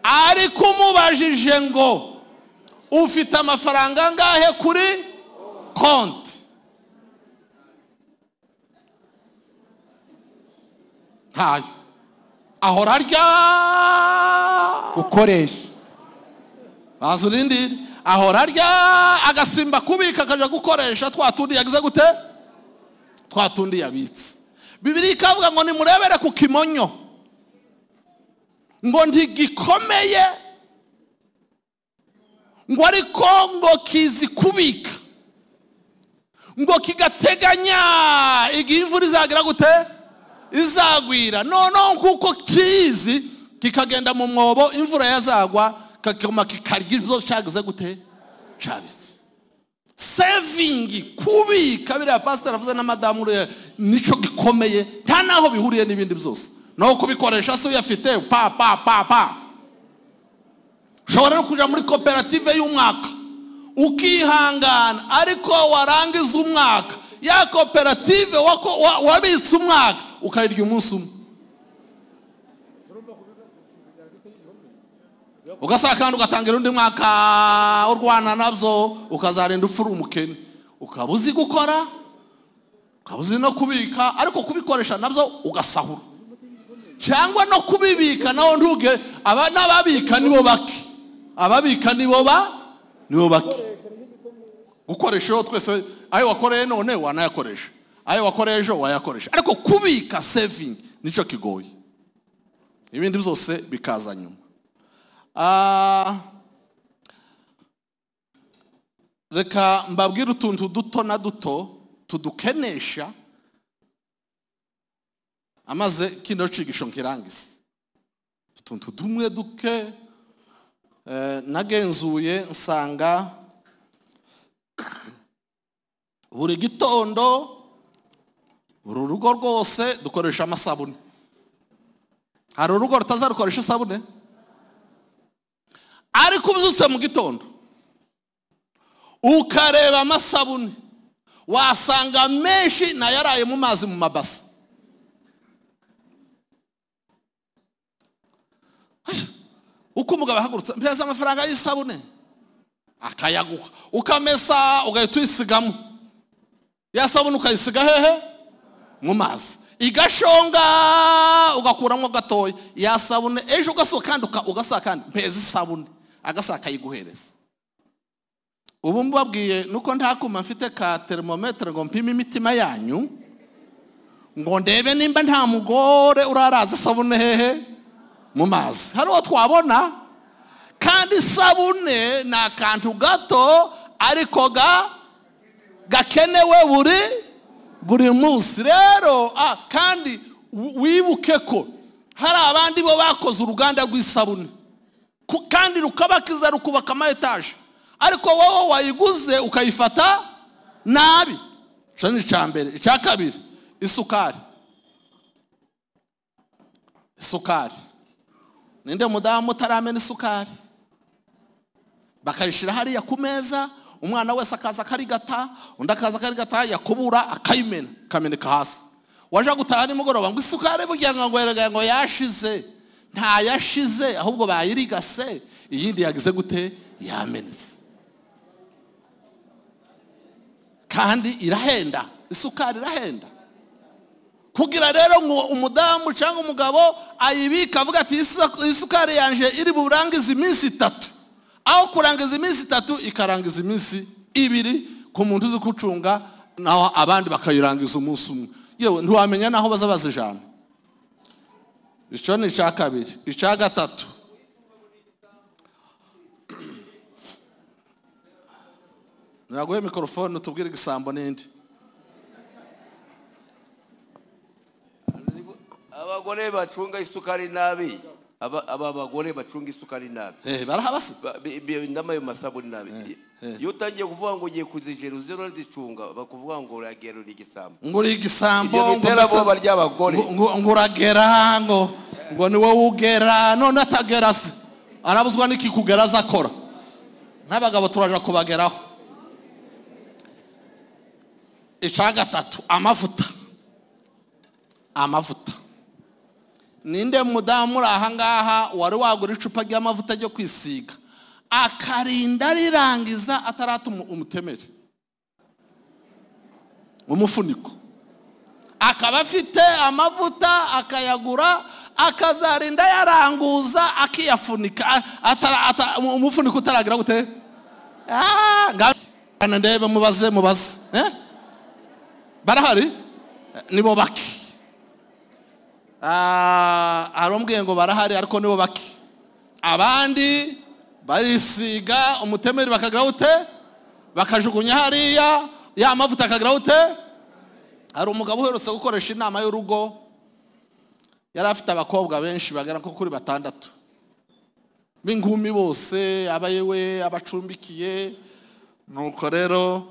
Ariko umubajije ngo ufite amafaranga ngahe kuri konti, ntayo. Ahora arya gukoresha, bazurindi ahora arya agasimba kubika akaja gukoresha twatundi yagize gute, twatundi yabitse. Bibiliya ikavuga ngo nimurebere ku kimonyo ngo ntigikomeye, ngo ariko ngo kizi kubika, ngo kigateganya igihe imvura izagira gute izagwira. None kuko kizi kikagenda mu mwobo, imvura yazagwa kakoma kikarya ibyo cyagize gute cyabise. Saving, kubika, biriya pastor avuze na madamu nico gikomeye, nta naho bihuriye n'ibindi byose. No kubikoresha so yafite pa. Ushobora no kuja muri koperative y'umwaka ukihangana, ariko warangiza umwaka ya koperative wabitse umwaka ukayirya umunsi umwe, ugasaka kandi ugatangira undi mwaka urwana nabyo, ukazarinda upfura umukene. Ukabuzi gukora, ukabuzi no kubika, ariko kubikoresha nabyo ugasahura. Cyangwa no kubibika naho ntuge, aba n'ababika nibo bake, ababika nibo bake. Gukoresha twese ayo wakoreye none wanayakoresha, ayo wakoreje wayakoresha, ariko kubika saving nico kigoye. Ibindi byose bikaza nyuma. Reka mbabwire utuntu duto na duto tudukenesha amaze kino cigisho nkirangiza. Utuntu dumwe duke nagenzuye nsanga buri gitondo uru rugo rwose dukoresha amasabune. Hari urugo rutazarukoresha isabune, ariko ubyutse mu gitondo ukareba amasabune wasanga menshi nayaraye mu mazi mu mabasa. Uko umugabo ahagurutse mpeza amafaranga y'isabune akayaguha, ukamesa ugahita uyisigamo, ya sabune ukayisiga hehe mu mazi, igashonga ugakuramo gatoya, ya sabune ejo ugasohoka kandi ugasaka kandi mpeza isabune agasaka yiguhereza. Ubu mbabwiye nuko ntakuma mfite ka thermometer ngo mpime imitima yanyu, ngo ndebe nimba nta mugore uraraza isabune hehe mu mazi. Hari uwo twabona, kandi isabune ni akantu gato ariko gakenewe buri munsi rero kandi wibuke ko hari abandi bo bakoze uruganda rw'isabune kandi rukabakiza rukubaka ama etaje ariko wowe wayiguze ukayifata nabi. Cyo ni icambere. Icya kabiri isukari. Ninde mudamu utaramena isukari bakayishira hariya ku meza, umwana wese akaza karigata, undi akaza karigata, yakubura akayimena kameneka hasi. Waje gutaha nimugoroba ngo isukari bugira ngo yashize. Nta yashize ahubwo bayirigase, iyindi yagize gute? Yamenetse. Kandi irahenda, isukari irahenda. Kugira rero ngo umudamu cyangwa umugabo ayibika avuga ati isukari yanje iri burangiza iminsi 3, aho kurangiza iminsi 3 ikarangiza iminsi 2 ku muntu uzi kucunga, naho abandi bakayirangiza umunsi umwe. Yewe ntiwamenya naho baza bazijana. Icyo ni icya kabiri. Icya gatatu, naguhe mikrofone tubwire igisambo n'indi. Abagore bacunga isukari nabi, aba bagore bacunga isukari nabi, barahabase ndamayo masabuni nabi. Iyo utangiye kuvuga ngo ugiye kuzijera uzero zicunga, bakuvuga ngo uragera uri igisambo. Ngo uri igisambo, ngo bitera bo barya abagore. Ngo uragera, ngo ni wowe ugera, none atagera se. Arabuzwa n'iki kugera azakora. N'abagabo turaje kubageraho. Icya gatatu, amavuta. Ninde mudamu aha ngaha wari wagura icupa ry'amavuta ryo kwisiga akarinda rirangiza ataratuma umutemere umufuniko, akaba afite amavuta akayagura akazarinda yaranguza akiyafunika umufuniko utaragira gute? Ngana ndebe mubaze barahari nibo baki. Arombwiye ngo barahari ariko nibo baki. Abandi barisiga umutemeri bakagira ute? Bakajugunya hariya ya mavuta akagira ute? Hari umugabo uherutse gukoresha inama y'urugo, yari afite abakobwa benshi bagera ko kuri 6 b'inkumi bose, abayewe abacumbikiye. Nuko rero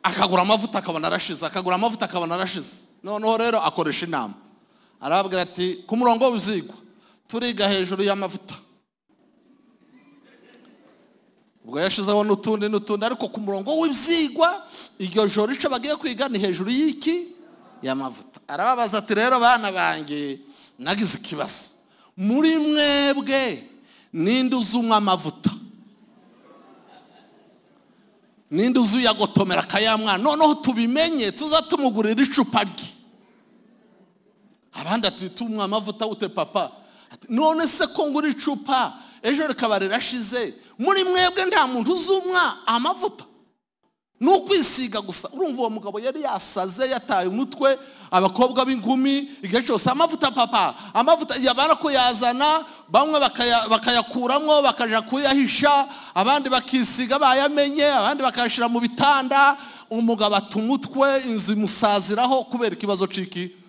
akagura amavuta akabona arashize, noneho rero akoresha inama, arababwira ati ku murongo w'izigwa turiga hejuru y'amavuta. Ubwo yashizeho n'utundi ariko ku murongo w'izigwa iryo joro ico bagiye kwiga ni hejuru y'iki? Y'amavuta. Arababaza ati rero bana bange nagize ikibazo, muri mwebwe ninde uzumwa amavuta? Ninde uzuyagotomera akayamwana? Noneho tubimenye tuzatumugurira icupa rye. Abandi ati tumwa amavuta ute papa? None se ko ngura icupa ejo rikaba rirashize, muri mwebwe nta muntu uzumwa amavuta? Nukwisiga gusa. Urumva uwo mugabo yari yasaze, yataye umutwe. Abakobwa b'inkumi igihe cyose amavuta papa, amavuta yabara ko yazana, bamwe bakayakuramwo bakaja kuyahisha, abandi bakisiga bayamenye, abandi bakashira mu bitanda. Umugabo atumutwe inzu imusaziraho kubera ikibazo ciki.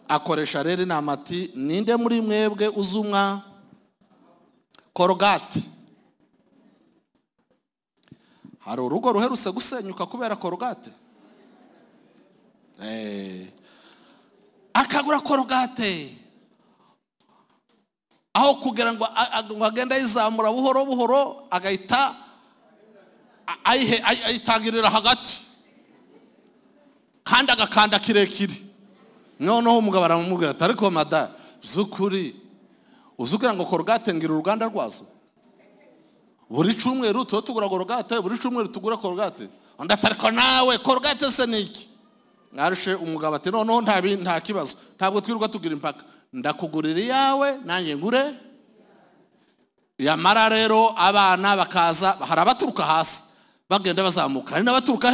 Akoresha rero inama ati ninde muri mwebwe uzumwa korogate? Hari urugo ruherutse gusenyuka kubera korogate. Akagura korogate, aho kugira ngo agenda yizamura buhoro agahita ayitangirira hagati kandi agakanda kirekire. Noneho umugabo aramubwira ati ariko mada zukuri uzukira ngo korogate ngira uruganda rwazo, buri cyumweru tugura korogate, buri cyumweru tugura korogate. Ndatariko nawe korogate se niki? Ngarishe umugabo ati noneho nta kibazo, ntabwo twirirwa tugira impaka, ndakugurira yawe nanjye ngure. Yamara rero abana bakaza, hari abaturuka hasi bagenda bazamuka, hari n'abaturuka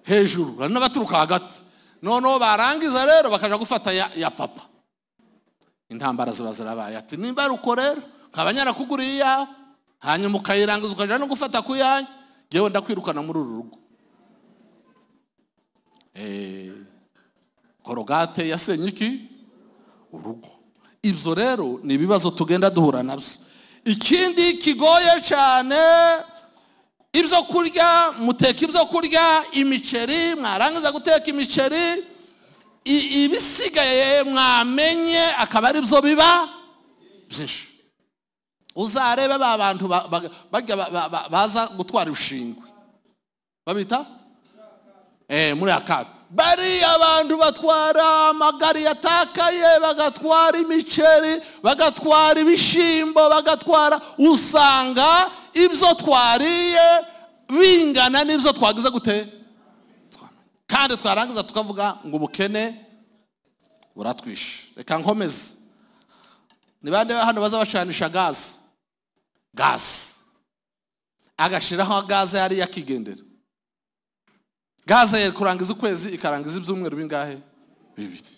hejuru, hari n'abaturuka hagati. Noneho barangiza rero bakaja gufata ya papa. Intambara ziba zirabaye ati nimba ruko rero kabanyara kuguriye yawe, hanyuma ukayirangiza ukaja no gufata ku yanjye, yewe ndakwirukana muri uru rugo. korogate yasenye iki urugo. Ibyo rero ni ibibazo tugenda duhura nabyo. Ikindi kigoye cyane, ibyo kurya, muteka ibyo kurya, imiceri, mwarangiza guteka imiceri, ibisigaye mwamenye akaba ari byo biba byinshi. Uzarebe ba bantu baza gutwara urushingwe babita muri akabi, bari abantu batwara amagari yatakaye, bagatwara imiceri, bagatwara ibishimbo, bagatwara, usanga ibyo twariye bingana n'ibyo twagize gute, kandi twarangiza tukavuga ngo ubukene buratwishe. Reka nkomeze. Ni bande hano baza bacanisha gaze agashiraho gaze yari yakigendera, gaze yari kurangiza ukwezi ikarangiza ibyumweru bingahe, 2,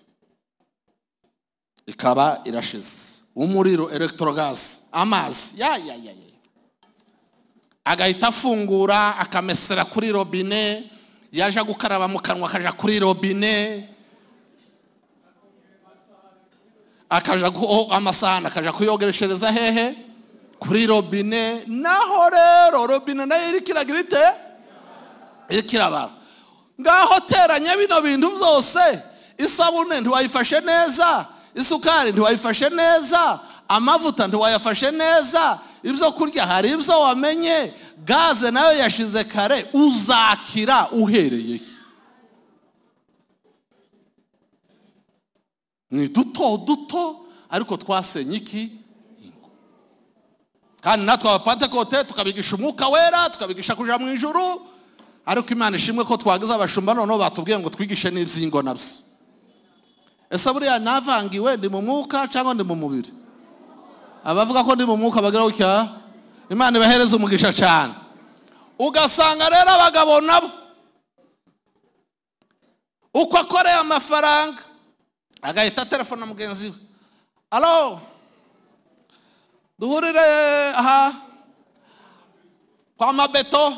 ikaba irashize. Umuriro, electrogas, amazi agahita afungura akamesera kuri robine, yaje gukaraba mu kanwa akaja kuri robine, akaja amasahani akaja kuyogereshereza hehe, kuri robine. Naho rero robine nayo irikirabara. Ngaho teranya bino bintu byose, isabune ntiwayifashe neza, isukari ntiwayifashe neza, amavuta ntiwayafashe neza, ibyo kurya hari ibyo wamenye, gaze nayo yashize kare, uzakira uhereye. Ni duto ariko twasenye iki ingo. Kandi natwe abapantekote tukabigisha umwuka wera, tukabigisha kuja mu ijuru, ariko Imana ishimwe ko twagize abashumba noneho batubwiye ngo twigishe n'ibyingo nabyo. Ese buriya navangiwe ndi mu mwuka cyangwa ndi mu mubiri? Abavuga ko ndi mu mwuka bagira ucya, Imana ibahereza umugisha cyane. Ugasanga rero abagabo nabo uko akoreye amafaranga agahita telefona mugenzi we, alo duhurire aha kwa Mabeto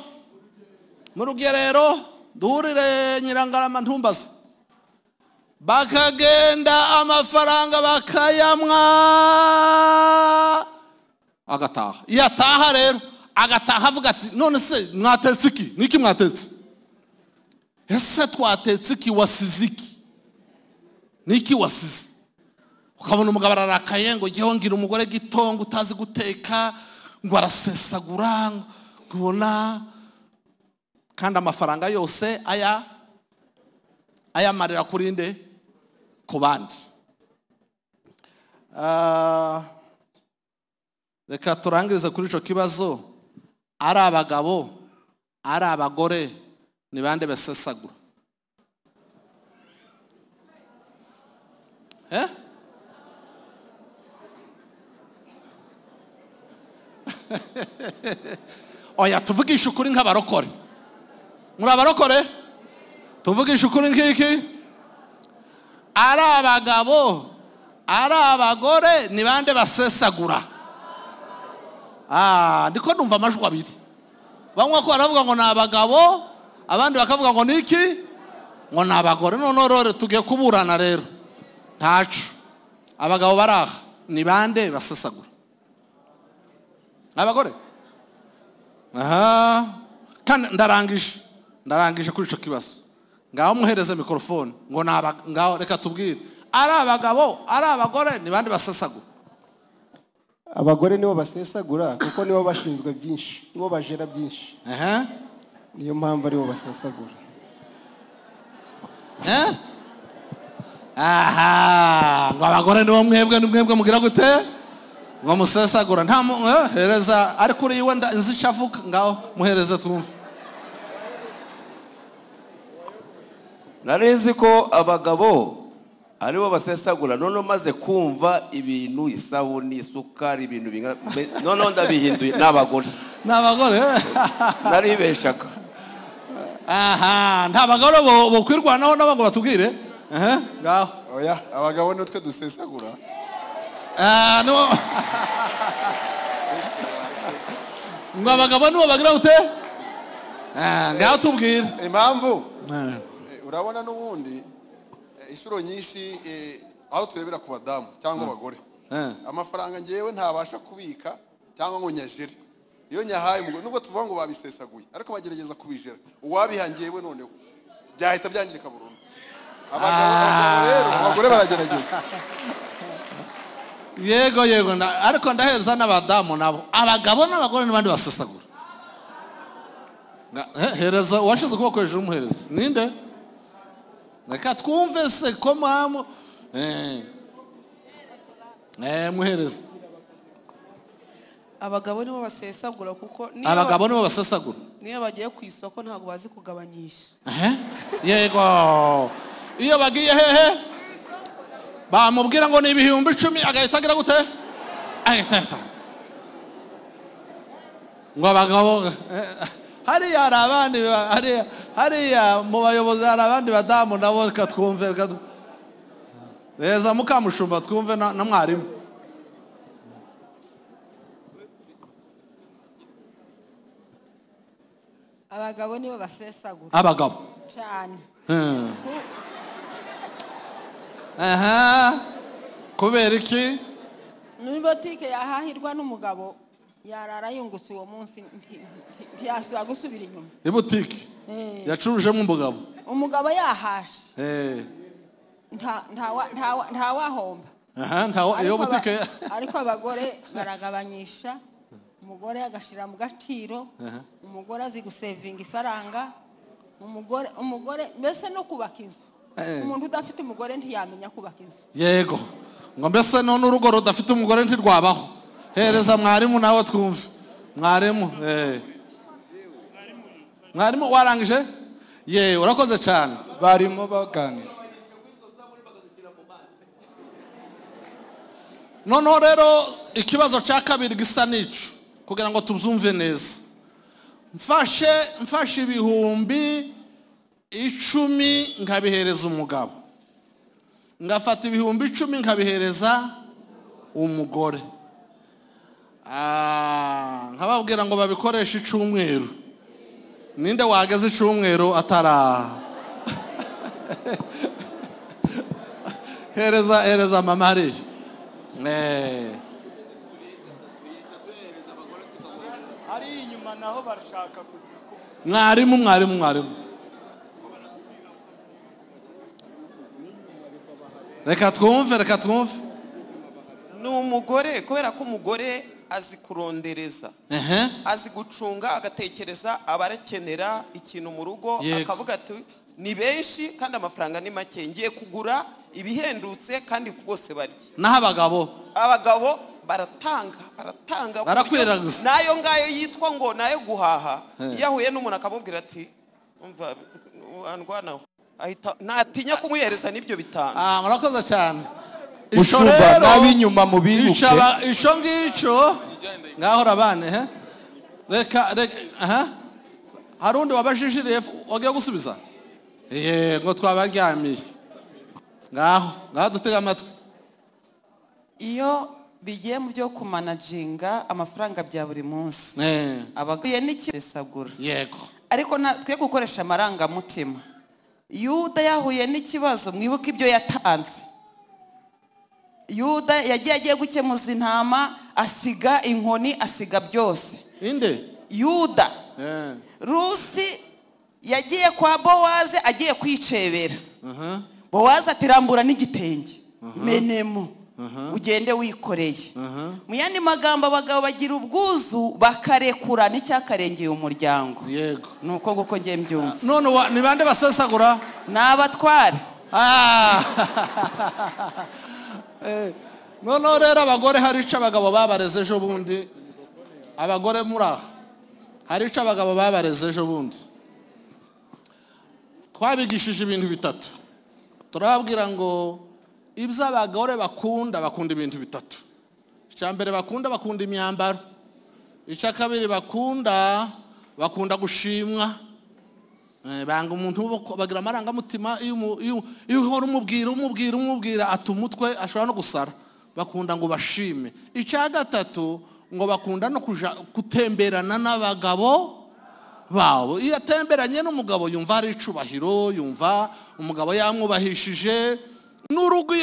mu Rugerero, duhurire Nyirangarama Ntumbazi, bakagenda amafaranga bakayamwa, agataha. Yataha rero agataha avuga ati none se mwatetse iki, niki mwatetse, ese twatetse iki, wasize iki, niki wasize. Ukabona umugabo ararakaye ngo jyewe ngira umugore gitongo utazi guteka, ngo arasesagura, ngubona kandi amafaranga yose ayamarira kuri nde, ku bandi. Reka turangirize kuri ico kibazo. Ari abagabo ari abagore ni bande basesagura? Oya, tuvugisha ukuri nk'abarokore. Muri abarokore tuvugisha ukuri nk'iki. Ari abagabo ari abagore ni bande basesagura? Ndiko numva amajwi abiri. Bamwe ko baravuga ngo ni abagabo, abandi bakavuga ngo niki, ngo ni abagore. None rero tugiye kuburana rero. Ntacu. Abagabo baraha ni bande basesagura? Abagore. Kandi ndarangije kuri ico kibazo. Ngaho muhereze mikrofone ngo ngaho reka tubwire. Ari abagabo ari abagore ni bande basesagura? Abagore nibo basesagura kuko nibo bashinzwe byinshi, nibo bajera byinshi. Niyo mpamvu aribo basesagura. Ngo abagore nibo mwebwe mugira gute ngo musesagura. Nta hereza ari kuri iwe nzi chavuka, ngaho muhereze twumve. Narenzi ko abagabo aribo basesagura, none maze kumva ibintu, isabuni, isukari, ibintu none ndabihinduye n'abagore. N'abagore naribeshaka. Nta bagore bo kwirwanaho nabo ngo batubwire. Ngaho oya, abagabo nitwe dusesagura. No. Ngo abagabo nibo bagira ute? Ngaho tubwire impamvu urabona n'ubundi inshuro nyinshi aho turebera ku badamu cyangwa abagore amafaranga ngewe ntabasha kubika cyangwa ngo nyajere iyo nyahaye umugore nubwo tuvuga ngo babisesaguye ariko bagerageza kubijera uwabiha ngewe noneho byahita byangirika burundu. Abagabo rero abagore baragerageza. Yego ariko ndahereza n'abadamu nabo abagabo n'abagore n'abandi basesagura. Hereza washize ukuboko hejuru umuhereza ninde? Reka twumve se ko mwamu muhereza. Abagabo nibo basesagura kuko abagabo nibo basesagura niyo bagiye ku isoko ntabwo bazi kugabanyisha. Yego iyo bagiye hehe bamubwira ngo ni ibihumbi 10 agahita agira gute agahita ngo abagabo hariya hari abandi hariya mu bayobozi hari abandi badamu nabo reka twumve reza mukamushumba twumve na mwarimu. Abagabo nibo basesagura. Abagabo cyane. Kubera iki? Muri botike yahahirwa n'umugabo yarara yungutse uwo munsi ntiyasubira gusubira inyuma. Ibotike yacurujemo umugabo yahashe. Nta wahomba. Iyo botike ariko abagore baragabanyisha. Umugore agashira mu gaciro, umugore azi gusevinga ifaranga, umugore mbese no kubaka inzu. Umuntu udafite umugore ntiyamenya kubaka inzu. Yego ngo mbese none urugo rudafite umugore ntirwabaho. Hereza mwarimu nawe twumve. Mwarimu warangije? Urakoze cyane. Barimo baganira. None rero ikibazo cya kabiri gisa n'ico kugira ngo tubyumve neza. Mfashe ibihumbi 10 nkabihereza umugabo. Ngafata ibihumbi 10 nkabihereza umugore. Nkababwira ngo babikoresha icumweru. Ninde wageze icumweru atara hereza mama ari. Ari inyuma naho barashaka mwarimu. Reka twumve. Ni umugore kubera ko umugore azi kurondereza. Azi gucunga agatekereza abarakenera ikintu mu rugo akavuga ati ni benshi kandi amafaranga ni make ngiye kugura ibihendutse kandi bose barya. Naho abagabo baratanga barakwiraguza nayo ngayo yitwa ngo nayo guhaha. Yahuye n'umuntu akamubwira ati umva andwana ahita natinya kumuhereza n'ibyo bitanu. Murakoze cyane. Ushumba nabinyuma mu bibuke. Isho ngico ngaho rabane reka harundi wabashishiriye wagiye gusubiza. Ngo twabaryamiye. Ngaho dutega amatwi. Iyo bigiye mu byo kumanaginga amafaranga bya buri munsi. Abagaye n'ikisagura. Yego. Ariko twe gukoresha amarangamutima. Yuda yahuye n'ikibazo mwibuka ibyo yatanze. Yuda yagiye gukemuza intama asiga inkoni asiga byose. Inde? Yuda. Rusi yagiye kwa Bowaze agiye kwicebera. Bowaze atirambura n'igitenge. Menemo. Ugende wikoreye. Mu yandi magambo abagabo bagira ubwuzu bakarekura n'icyakarengeye umuryango. Yego. Nuko nguko ngiye mbyumva. None ni bande basesagura? N'abatware. None rero abagore hari ico abagabo babareze ejo bundi. Abagore muraha. Hari ico abagabo babareze ejo bundi. Twabigishije ibintu bitatu. Turababwira ngo ibyo abagore bakunda ibintu bitatu. Icya mbere bakunda imyambaro. Icya kabiri bakunda gushimwa. Banga umuntu bagira amarangamutima iyo uhora umubwira ati umutwe ashobora no gusara. Bakunda ngo bashime. Icya gatatu ngo bakunda no kuja gutemberana n'abagabo babo. Iyo atemberanye n'umugabo yumva hari icubahiro, yumva umugabo yamwubahishije. N'urugo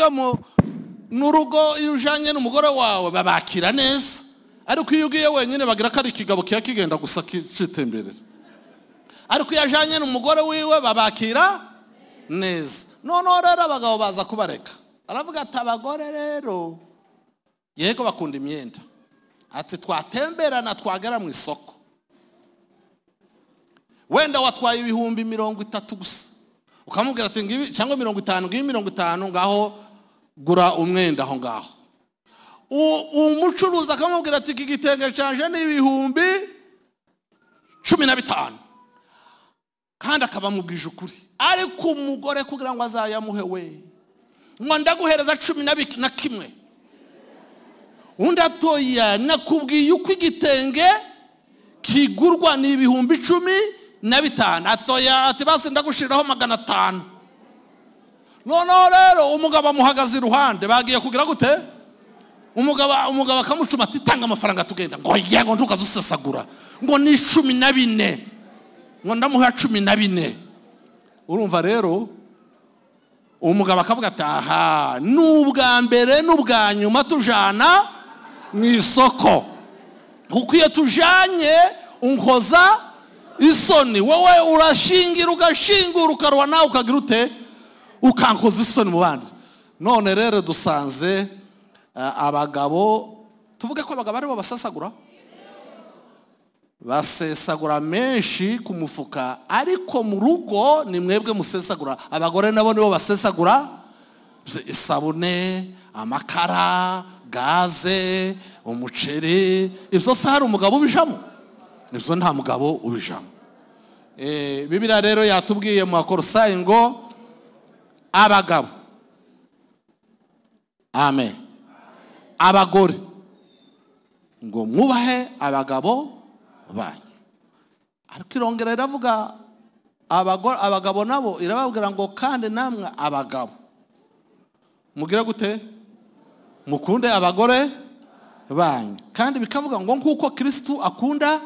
iyo ujanye n'umugore wawe babakira neza, ariko iyo ugiye wenyine bagira ko ari ikigabo kiya kigenda gusa citemberera. Ariko iyo ajanye n'umugore wiwe babakira neza. Noneho rero abagabo baza kubareka, aravuga ati abagore rero yego bakunda imyenda, ati twatemberana twagera mu isoko, wenda watwaye ibihumbi 30 gusa, ukamubwira ati ngibi cyangwa 50, ngibi 50 ngaho gura umwenda aho ngaho. Umucuruzi akamubwira ati iki gitenge canje ni ibihumbi 15, kandi akabamubwije ukuri. Ariko umugore kugira ngo azayamuhe we, ngo ndaguhereza 11, undi atoya nakubwiye uko igitenge kigurwa ni ibihumbi 15, atoya ati basi ndagushiraho 500. Noneho rero umugabo amuhagaze iruhande, bagiye kugira gute? Umugabo akamucuma ati tanga amafaranga tugenda. Ngo yego ntukazusesagura, ngo ni 14, ngo ndamuha 14. Urumva rero umugabo akavuga ati aha n'ubwa mbere n'ubwa nyuma tujana mu isoko, kuko iyo tujanye unkoza isoni, wowe urashingira ugashingura ukarwa nawe ukagira ute ukankoza isoni mu bandi. None rero dusanze abagabo, tuvuge ko abagabo aribo basesagura, basesagura menshi ku mufuka, ariko mu rugo ni mwebwe musesagura. Abagore nabo nibo basesagura isabune, amakara, gaze, umuceri. Ibyo se hari umugabo ubijamo? Ibyo nta mugabo ubijamo. Bibiliya rero yatubwiye mu Bakolosayi ngo abagabo, amen, abagore ngo mwubahe abagabo banyu. Ariko irongera iravuga abagabo nabo irababwira ngo kandi namwe abagabo mugira gute? Mukunde abagore banyu. Kandi bikavuga ngo nkuko Kristo akunda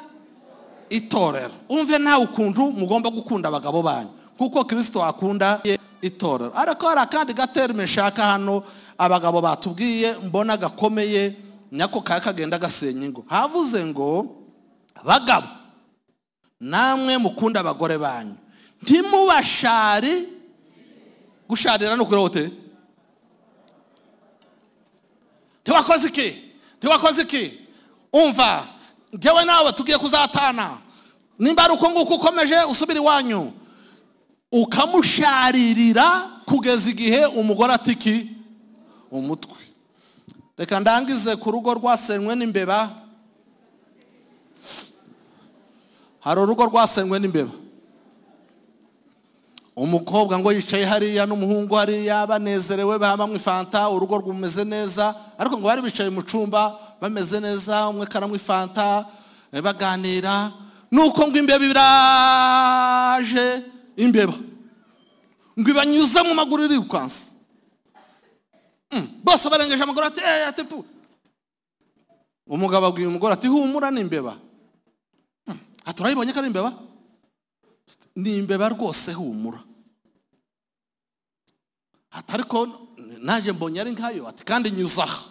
itorero. Umve nawe ukuntu mugomba gukunda abagabo banyu kuko Kristo akunda itorero. Ariko hari akandi gaterme nshaka hano abagabo batubwiye mbona gakomeye, nyako kagenda gasenya ingo. Havuze ngo bagabo namwe mukunda abagore banyu, ntimubashari. Gusharira no kurote Tiwakoze iki? Umva, ngewe nawe tugiye kuzatana. Nimba ari uko nguko ukomeje usubira iwanyu, ukamusharirira kugeza igihe umugore atiki umutwe. Reka ndangize ku rugo rwasenywe n'imbeba. Hari urugo rwasenywe n'imbeba. Umukobwa ngo yicaye hariya n'umuhungu hariya banezerewe bamwe fanta, urugo rwumeze neza, ariko ngo bari bicaye mu cumba bameze neza, umwe karamwe fanta baganira. Nuko ngo imbeba biraje, imbeba ngo ibanyuze mu maguru irirukansa. Bose barengeje amaguru ati atepu. Umugabo abwiye umugore ati humura n'imbeba. Aturayibonye ko ari imbeba? Ni imbeba rwose humura. Atariko naje mbonye ari nkayo, ati kandi nyuzaha.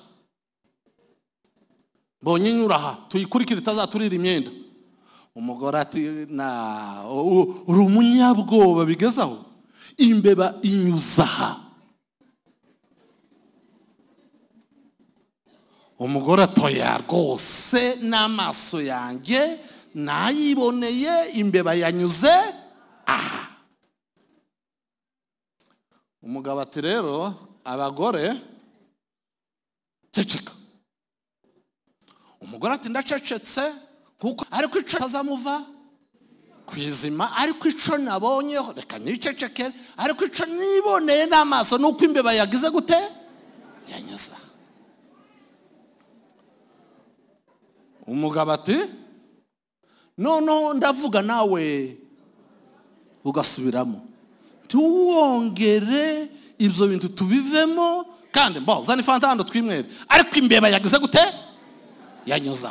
Mbonye nyuraha tuyikurikira itazaturira imyenda. Umugore ati na uri umunyabwoba bigezaho, imbeba inyuzaha. Umugore atoya rwose n'amaso yanjye nayiboneye imbeba yanyuze aha. Umugabo ati rero abagore ceceka. Umugore ati ndacecetse kuko ariko ico tazamuva kwizima, ariko ico nabonyeho reka niceceke, ariko ico niboneye n'amaso nuko imbeba yagize gute yanyuza. Umugabo ati noneho ndavuga nawe ugasubiramo, tuwongere ibyo bintu tubivemo, kandi zana ifanta hano twimwere, ariko imbeba yagize gute yanyuza.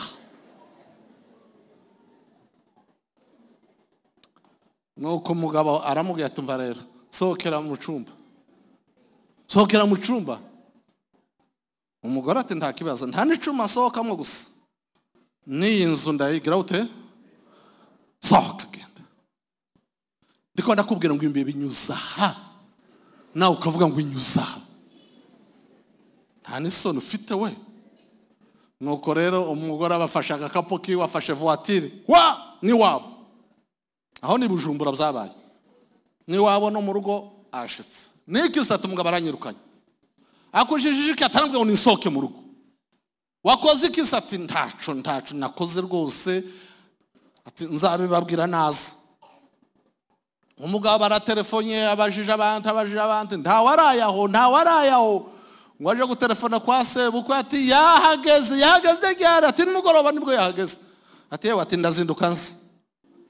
nuko umugabo aramubwira ati mva rero sohokera mu cyumba, sohokera mu cyumba. Umugore ati nta kibazo, nta n'icuma sohokamo gusa, n'iyi nzu ndayigira ute, sohoka genda. Ndiko ndakubwira ngo imbere binyuza ha, nawe ukavuga ngo inyuza ha, nta n'isoni ufite we. Nuko rero umugore abafashe agakapu kiwe, afashe voiture ni wabo, aho ni Bujumbura byabaye, ni wabo no mu rugo ashitse. Niki usata umugabo aranyirukanye, akujijije iki atarambwe ngo ninsoke mu rugo. Wakoze iki? Ati ntacu nakoze rwose, ati nzabibabwira naza. Umugabo aratelefone abajije abantu, ntawarayaho ngo aje gutelefona kwa sebukwe ati yahageze ryari, ati nimugoroba nibwo yahageze. Ati yewe, ati ndazinduka nzi.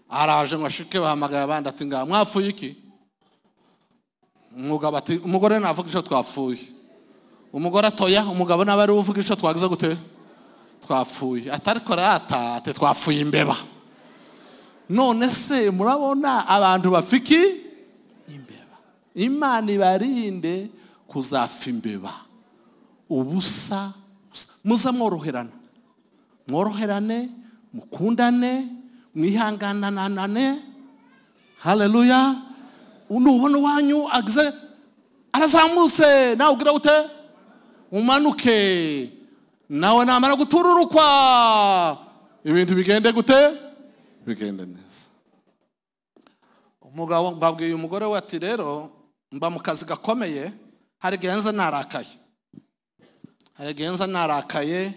Araje ngo ashike, bahamagaye abandi ati nga mwapfuye iki? Umugabo ati umugore navuga icyo twapfuye. Umugore atoya, umugabo nabari uvuga icyo twagize gute, twapfuye. Atariko rata ati twapfuye imbeba. None se murabona abantu bafiki imbeba. Imana ibarinde kuzafa imbeba. Ubusa muza mworoherane, mukundane, mwihangananane. Haleluya. Unubona wanyu agize arazamutse, nawe ugira ute, umanuke. Nawe namara gutururukwa, ibintu bigende gute, bigende neza. Umugabo babwiye umugore we ati rero mba mu kazi gakomeye, hari genza narakaye,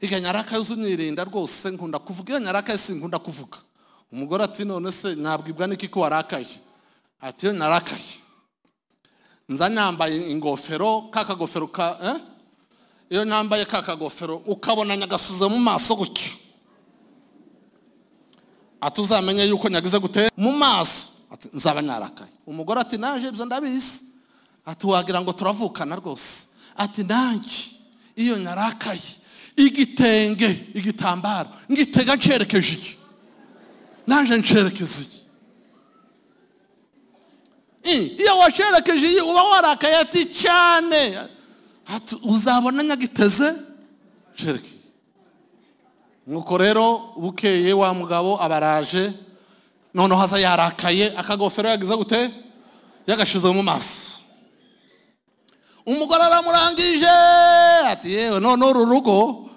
iganyarakaye uzunirinda rwose, nkunda kuvuga iyo nyarakaye sinkunda kuvuga. Umugore ati none se nabwibwa niki ko warakaye? Ati narakaye nza nambaye ingofero, kakagofero iyo nambaye kakagofero ukabona nyagasize mu maso gutyo, ati uzamenye yuko nyagize gute mu maso, ati nzaba narakaye. Umugore ati naje ibyo ndabizi, ati wagira ngo turavukana rwose. Ati nanjye iyo narakaye igitenge igitambaro ngitega ncerekeje iki, naje ncerekeze iki. Iyo wacerekeje iyi uba warakaye ati cyane, ati uzabona nyagiteze cereke. Nuko rero bukeye wa mugabo abaraje, noneho haza yarakaye, akagofero yagize gute, yagashize mu maso. Umugore aramurangije ati yewe none uru rugo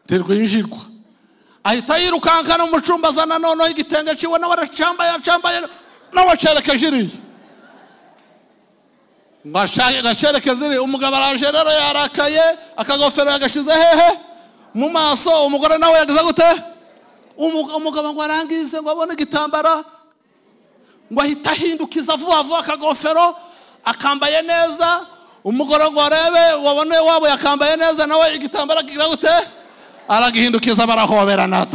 terwinjirwa. Ahita yirukankana mu cyumba, azana noneho igitenge ciwe n'abaracambaye n'abacerekeje iriya ngacerekeze iriya. Umugabo araje rero yarakaye, akagofero yagashize hehe mu maso. Umugore nawe yagize gute, umugabo ngo arangize ngo abone igitambara, ngo ahita ahindukiza vuba vuba akagofero akambaye neza. Umugore ngo arebe wabone wabo yakambaye neza, nawe igitambara kigira gute, aragihindukiza, barahoberana.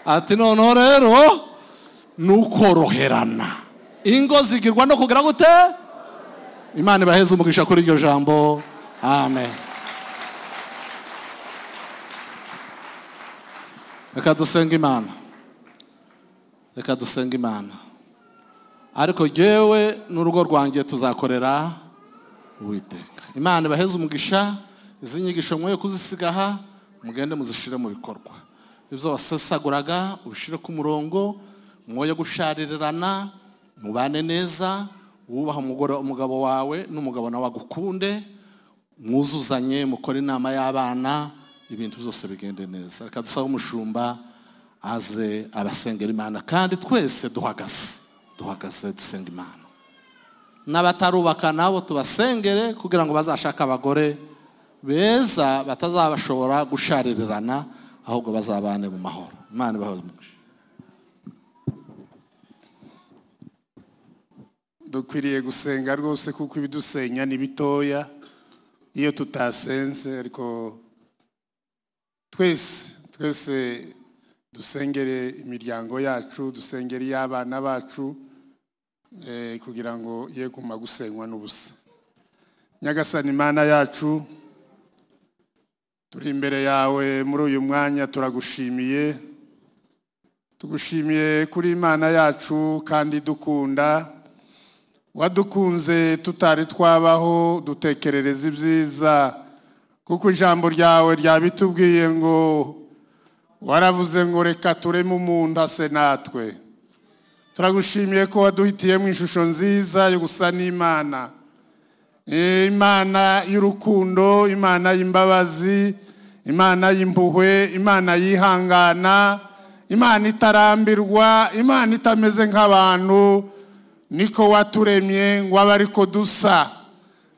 Ati noneho rero nukoroherana, ingo zigirwa no kugira gute. Imana ibaheze umugisha kuri iryo jambo, amen. Reka dusenga Imana. Ariko jewe n'urugo rwanjye tuzakorera Uwiteka. Imana ibaheze umugisha, izi nyigisho mwoye kuzisigaha, mugende muzishire mu bikorwa. Ibyo wasesaguraga ubishire ku murongo, mwoye gusharirana, mubane neza, wubaha umugabo wawe n'umugabo nawe agukunde, mwuzuzanye, mukore inama y'abana, ibintu byose bigende neza. Reka dusaba umushumba aze abasengera Imana, kandi twese duhagaze dusenga Imana. N'abatarubaka nabo tubasengere kugira ngo bazashaka abagore beza batazabashobora gusharirirana, ahubwo bazabane mu mahoro. Imana ibahe umugisha. Dukwiriye gusenga rwose, kuko ibidusenya ni bitoya iyo tutasenze. Ariko twese dusengere imiryango yacu, dusengere iy'abana bacu, kugira ngo ye kuma gusenywa n'ubusa. Nyagasani Imana yacu, turi imbere yawe muri uyu mwanya, turagushimiye tugushimiye kuri Imana yacu kandi dukunda, wadukunze tutari twabaho, dutekerereza ibyiza, kuko ijambo ryawe ryabitubwiye ngo waravuze ngo reka tureme umuntu ase natwe. Turagushimiye ko waduhitiyemo ishusho nziza yo gusa n'Imana, Imana y'urukundo, Imana y'imbabazi, Imana y'impuhwe, Imana yihangana, Imana itarambirwa, Imana itameze nk'abantu. Niko waturemye ngo abe ariko dusa,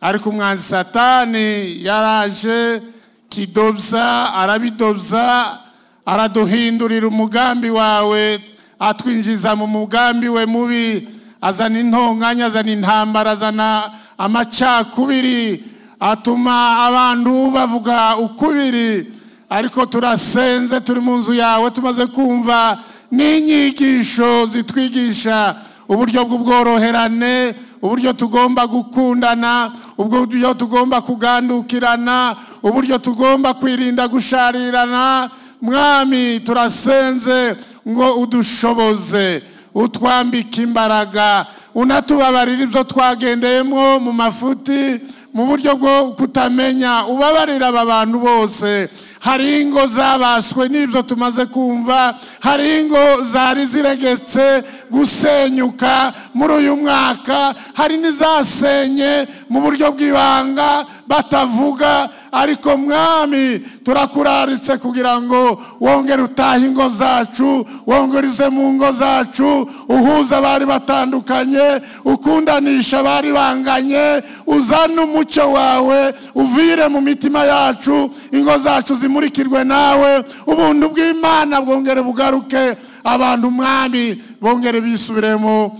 ariko umwanzi Satani yaraje kidobza, arabidobza, araduhindurira umugambi wawe, atwinjiza mu mugambi we mubi, azana intonganya, azana intambara, azana amacakubiri, atuma abantu bavuga ukubiri. Ariko turasenze, turi mu nzu yawe, tumaze kumva n'inyigisho zitwigisha uburyo bw'ubworoherane, uburyo tugomba gukundana, uburyo tugomba kugandukirana, uburyo tugomba kwirinda gusharirana. Mwami, turasenze ngo udushoboze, utwambike imbaraga, unatubabarira ibyo twagendeyemo mu mafuti, mu buryo bwo kutamenya. Ubabarira aba bantu bose. Hari ingo zabaswe n'ibyo tumaze kumva, hari ingo zari ziregetse gusenyuka muri uyu mwaka, hari n'izasenye mu buryo bw'ibanga batavuga. Ariko Mwami, turakuraritse kugira ngo wongere utahe ingo zacu, wongerize mu ngo zacu, uhuza abari batandukanye, ukundanisha abari banganye, uzane umucyo wawe uvire mu mitima yacu, ingo zacu zimurikirwe nawe, ubuntu bw'Imana bwongere bugaruke. Abantu Mwami bongere bisubiremo,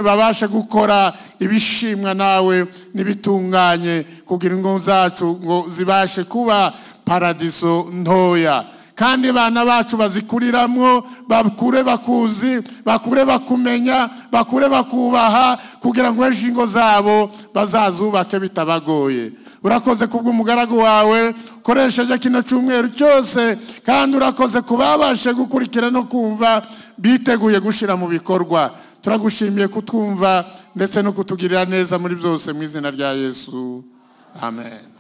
babashe gukora ibishimwa nawe n'ibitunganye, kugira ingo zacu ngo zibashe kuba paradiso ntoya, kandi bana bacu bazikuriramwo, bakure bakuzi, bakure bakumenya, bakure bakubaha, kugira ngo ejo ingo zabo bazazubake bitabagoye. Urakoze kubw'umugaragu wawe ukoresheje kino cyumweru cyose, kandi urakoze kubabashe gukurikira no kumva, biteguye gushira mu bikorwa. Turagushimiye kutwumva ndetse no kutugirira neza muri byose, mu izina rya Yesu, amen.